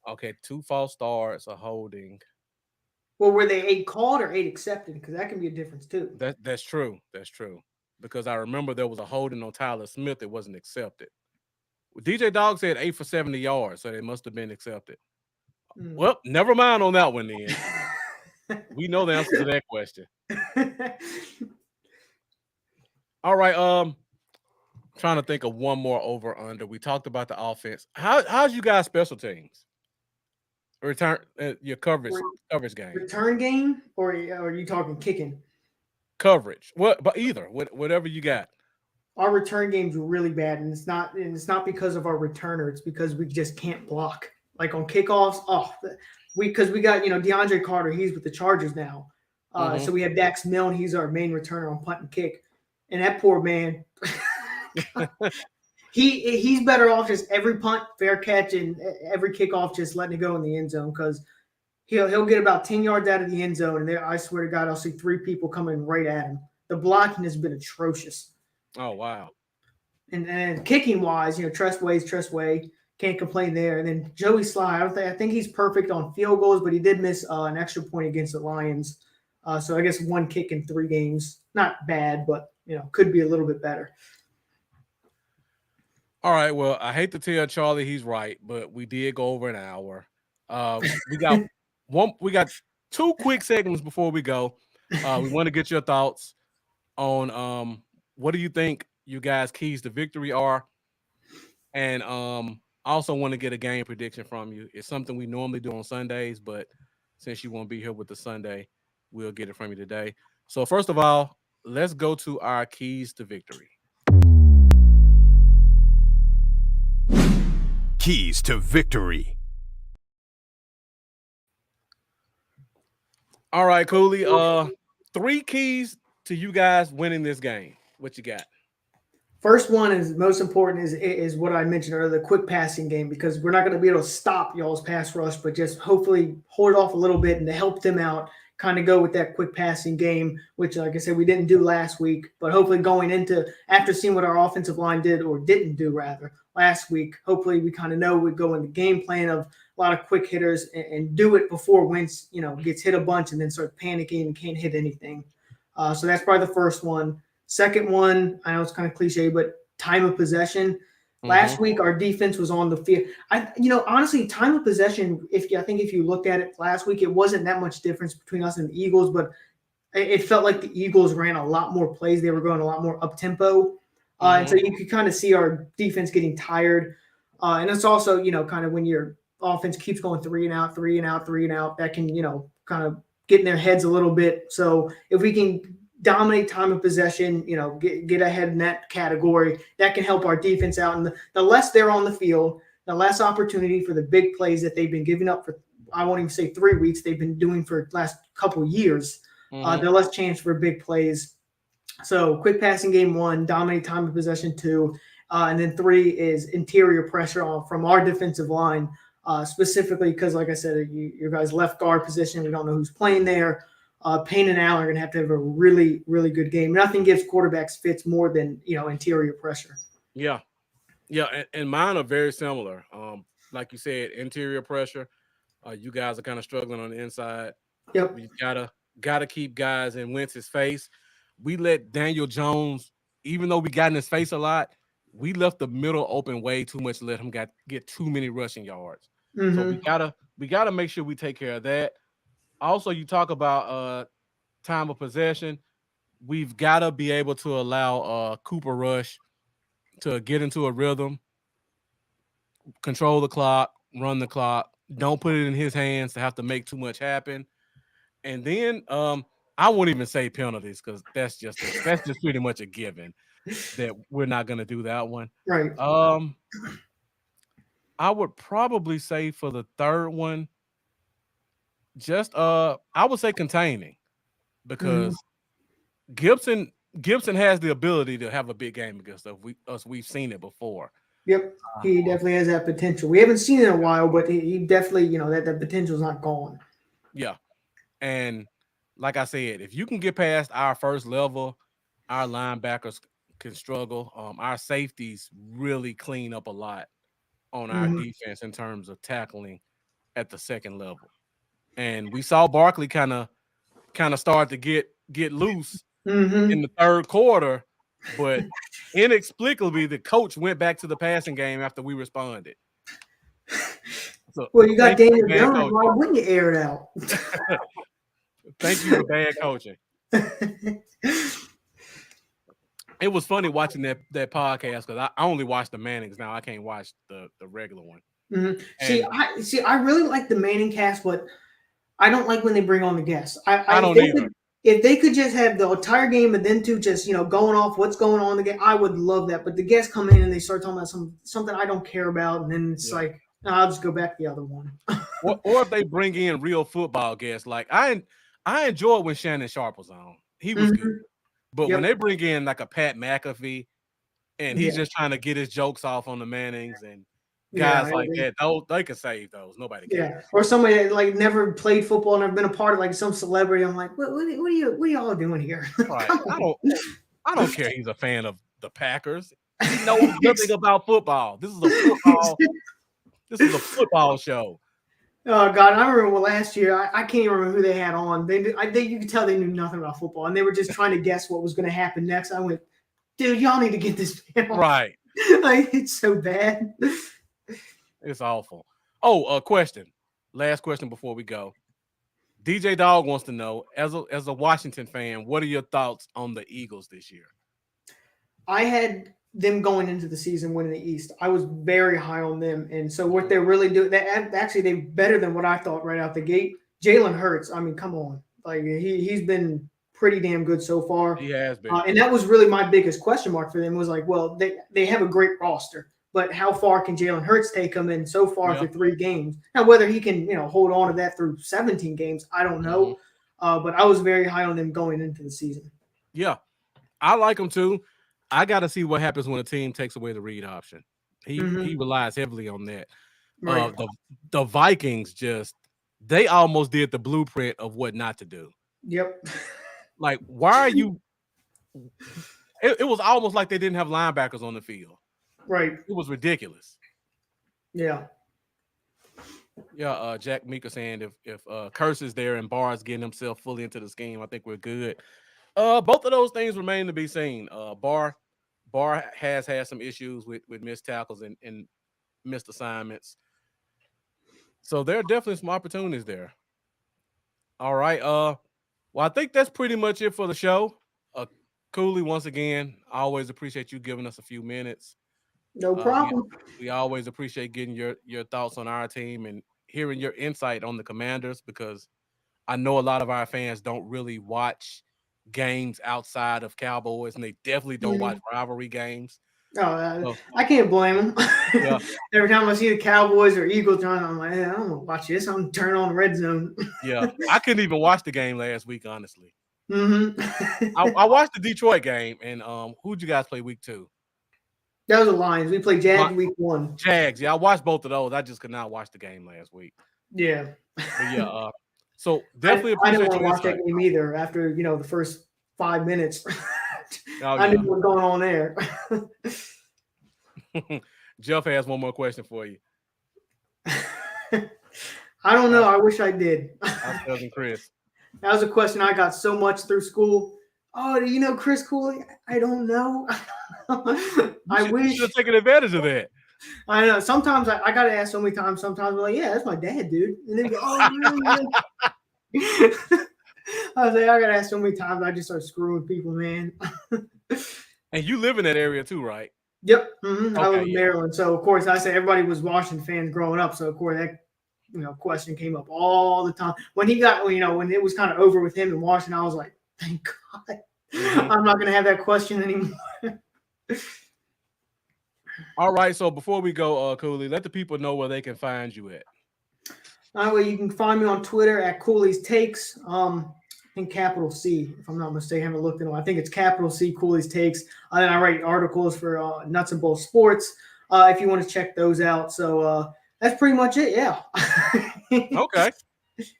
Okay, 2 false starts, a holding. Well, were they 8 called or 8 accepted? Because that can be a difference too. That's true. That's true. Because I remember there was a holding on Tyler Smith that wasn't accepted. DJ Dog said 8 for 70 yards, so they must have been accepted. Well, never mind on that one then. We know the answer to that question. All right. Trying to think of one more over under. We talked about the offense. How's you guys special teams? Return your coverage game. Return game, or are you talking kicking? Coverage. What? But either. Whatever you got. Our return game's really bad, and it's not because of our returner. It's because we just can't block. Like on kickoffs, because we got DeAndre Carter. He's with the Chargers now. So we have Dax Milne. He's our main returner on punt and kick, and that poor man. He's better off just every punt fair catch and every kickoff just letting it go in the end zone because he'll get about 10 yards out of the end zone and there I swear to God I'll see 3 people coming right at him. The blocking has been atrocious. Oh wow! And kicking wise, Tressway can't complain there. And then Joey Sly, I think he's perfect on field goals, but he did miss an extra point against the Lions So I guess 1 kick in 3 games, not bad, but could be a little bit better. All right. Well, I hate to tell Charlie he's right, but we did go over an hour. We got 2 quick segments before we go. We want to get your thoughts on what do you think you guys' keys to victory are, and I also want to get a game prediction from you. It's something we normally do on Sundays, but since you won't be here with the Sunday, we'll get it from you today. So first of all, let's go to our keys to victory. Keys to victory. All right, Cooley. 3 keys to you guys winning this game. What you got? First one is most important is what I mentioned earlier, the quick passing game, because we're not going to be able to stop y'all's pass rush, but just hopefully hold it off a little bit and to help them out, kind of go with that quick passing game, which, like I said, we didn't do last week, but hopefully going into after seeing what our offensive line did or didn't do rather last week, hopefully we kind of know we go in the game plan of a lot of quick hitters and do it before Wentz, gets hit a bunch and then start panicking and can't hit anything. So that's probably the first one. Second one, I know it's kind of cliche, but time of possession. Last week, our defense was on the field. Honestly, time of possession, if you looked at it last week, it wasn't that much difference between us and the Eagles, but it felt like the Eagles ran a lot more plays. They were going a lot more up-tempo. And so you could kind of see our defense getting tired. And it's also, kind of when your offense keeps going 3 and out, 3 and out, 3 and out, that can, kind of get in their heads a little bit. So if we can dominate time of possession, get ahead in that category, that can help our defense out. And the less they're on the field, the less opportunity for the big plays that they've been giving up for, I won't even say 3 weeks, they've been doing for the last couple of years, the less chance for big plays. So quick passing game 1, dominate time of possession 2, and then 3 is interior pressure from our defensive line, specifically because, like I said, your guys' left guard position, we don't know who's playing there. Payne and Allen are going to have a really, really good game. Nothing gives quarterbacks fits more than, interior pressure. Yeah. Yeah. And mine are very similar. Like you said, interior pressure. You guys are kind of struggling on the inside. Yep. You gotta keep guys in Wentz's face. We let Daniel Jones, even though we got in his face a lot, we left the middle open way too much to let him get too many rushing yards. So we gotta make sure we take care of that. Also, you talk about time of possession. We've got to be able to allow Cooper Rush to get into a rhythm, control the clock, run the clock. Don't put it in his hands to have to make too much happen. And then I won't even say penalties because that's just pretty much a given that we're not going to do that one. Right. I would probably say for the third one, just I would say containing, because Gibson has the ability to have a big game against us. We've seen it before. Yep, he definitely has that potential. We haven't seen it in a while, but he definitely, that potential's not gone. Yeah, and like I said, if you can get past our first level, our linebackers can struggle. Our safeties really clean up a lot on our defense in terms of tackling at the second level. And we saw Barkley kind of start to get loose in the third quarter, but inexplicably the coach went back to the passing game after we responded. So, well, you got Daniel Jones. Why wouldn't you air it out? Thank you for bad coaching. It was funny watching that podcast because I only watch the Mannings now. I can't watch the regular one. I really like the Manning cast, but I don't like when they bring on the guests. I don't either. If they could just have the entire game and then just going off what's going on in the game, I would love that. But the guests come in and they start talking about something I don't care about, and then it's like, no, I'll just go back to the other one. or if they bring in real football guests, like I enjoyed when Shannon Sharp was on. He was good. But when they bring in like a Pat McAfee and he's just trying to get his jokes off on the Mannings and guys like that, they can save those. Nobody can. Yeah, or somebody that like never played football, never been a part of like some celebrity. I'm like, what are y'all doing here? Right. I don't care. He's a fan of the Packers. He knows nothing about football. This is a football show. Oh God, I remember last year. I can't even remember who they had on. You could tell they knew nothing about football, and they were just trying to guess what was going to happen next. I went, dude, y'all need to get this man on. Right. Like, it's so bad. It's awful. Oh, question. Last question before we go. DJ Dog wants to know, as a Washington fan, what are your thoughts on the Eagles this year? I had them going into the season winning the East. I was very high on them, and so what they're really doing, they're better than what I thought right out the gate. Jalen Hurts, I mean, come on, like he's been pretty damn good so far. He has been, and that was really my biggest question mark for them. Was like, well, they have a great roster, but how far can Jalen Hurts take them? And so far through 3 games, now whether he can hold on to that through 17 games, I don't know. But I was very high on them going into the season. Yeah, I like them too. I got to see what happens when a team takes away the read option. He relies heavily on that. Right. The Vikings they almost did the blueprint of what not to do. Yep. Like, why are you? It was almost like they didn't have linebackers on the field. Right. It was ridiculous. Yeah. Yeah. Jack Meeker saying if Curse is there and Barr's getting himself fully into the scheme, I think we're good. Both of those things remain to be seen. Barr has had some issues with missed tackles and missed assignments. So there are definitely some opportunities there. All right. Well, I think that's pretty much it for the show. Cooley, once again, I always appreciate you giving us a few minutes. No problem. We always appreciate getting your thoughts on our team and hearing your insight on the Commanders, because I know a lot of our fans don't really watch games outside of Cowboys, and they definitely don't watch rivalry games. Oh, I can't blame them. Yeah. Every time I see the Cowboys or Eagles, I'm like, I don't want to watch this. I'm turning on Red Zone. Yeah, I couldn't even watch the game last week, honestly. I watched the Detroit game, and who'd you guys play week 2? That was the Lions. We played Jags week 1. Jags, yeah, I watched both of those. I just could not watch the game last week. Yeah. But yeah, so definitely I didn't want to watch that game either after the first 5 minutes. I knew what was going on there. Jeff has one more question for you. I don't know. I wish I did. That's cousin Chris. That was a question I got so much through school. Oh, do you know Chris Cooley? I don't know. I wish. You should have taken advantage of that. I know. Sometimes I got to ask so many times. Sometimes I'm like, yeah, that's my dad, dude. And then go, oh, really? I was like, I got to ask so many times. I just start screwing people, man. And you live in that area too, right? Yep. I live in Maryland. So, of course, I say everybody was Washington fans growing up. So, of course, that question came up all the time. When he got, when it was kind of over with him in Washington, I was like, thank God. I'm not going to have that question anymore. All right. So before we go, Cooley, let the people know where they can find you at. All right. Well, you can find me on Twitter at Cooleys Takes. In capital C, if I'm not mistaken. I haven't looked at it. I think it's capital C, Cooleys Takes. And I write articles for Nuts and Bolts Sports if you want to check those out. So that's pretty much it. Yeah. Okay.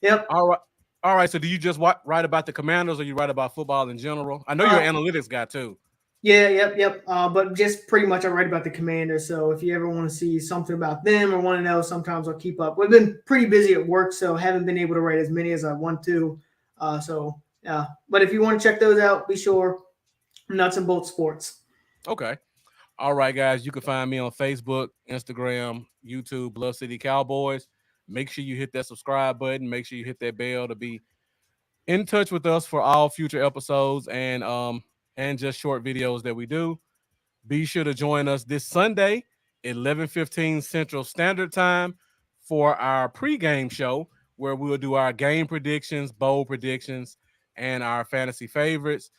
Yep. All right. So do you just write about the Commanders, or you write about football in general? I know you're an analytics guy too. Yeah. Yep. But just pretty much I write about the Commanders. So if you ever want to see something about them or want to know, sometimes I'll keep up. We've been pretty busy at work, so haven't been able to write as many as I want to. But if you want to check those out, be sure. Nuts and Bolts Sports. Okay. All right, guys. You can find me on Facebook, Instagram, YouTube, Bluff City Cowboys. Make sure you hit that subscribe button. Make sure you hit that bell to be in touch with us for all future episodes and just short videos that we do. Be sure to join us this Sunday, 11:15 Central Standard Time, for our pregame show, where we'll do our game predictions, bowl predictions, and our fantasy favorites.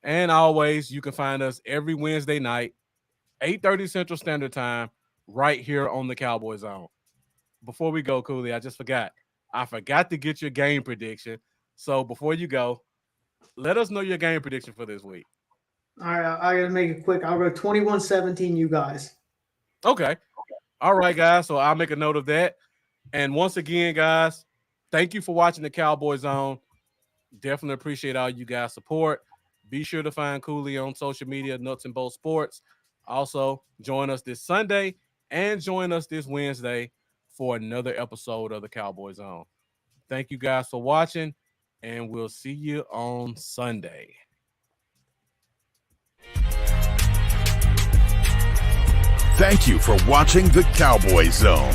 And always, you can find us every Wednesday night, 8:30 Central Standard Time, right here on the Cowboy Zone. Before we go, Cooley, I just forgot. I forgot to get your game prediction. So before you go, let us know your game prediction for this week. All right, I got to make it quick. I'll go 21-17, you guys. Okay. All right, guys. So I'll make a note of that. And once again, guys, thank you for watching the Cowboy Zone. Definitely appreciate all you guys' support. Be sure to find Cooley on social media, Nuts and Bolts Sports. Also, join us this Sunday and join us this Wednesday for another episode of the Cowboy Zone. Thank you guys for watching, and we'll see you on Sunday. Thank you for watching the Cowboy Zone.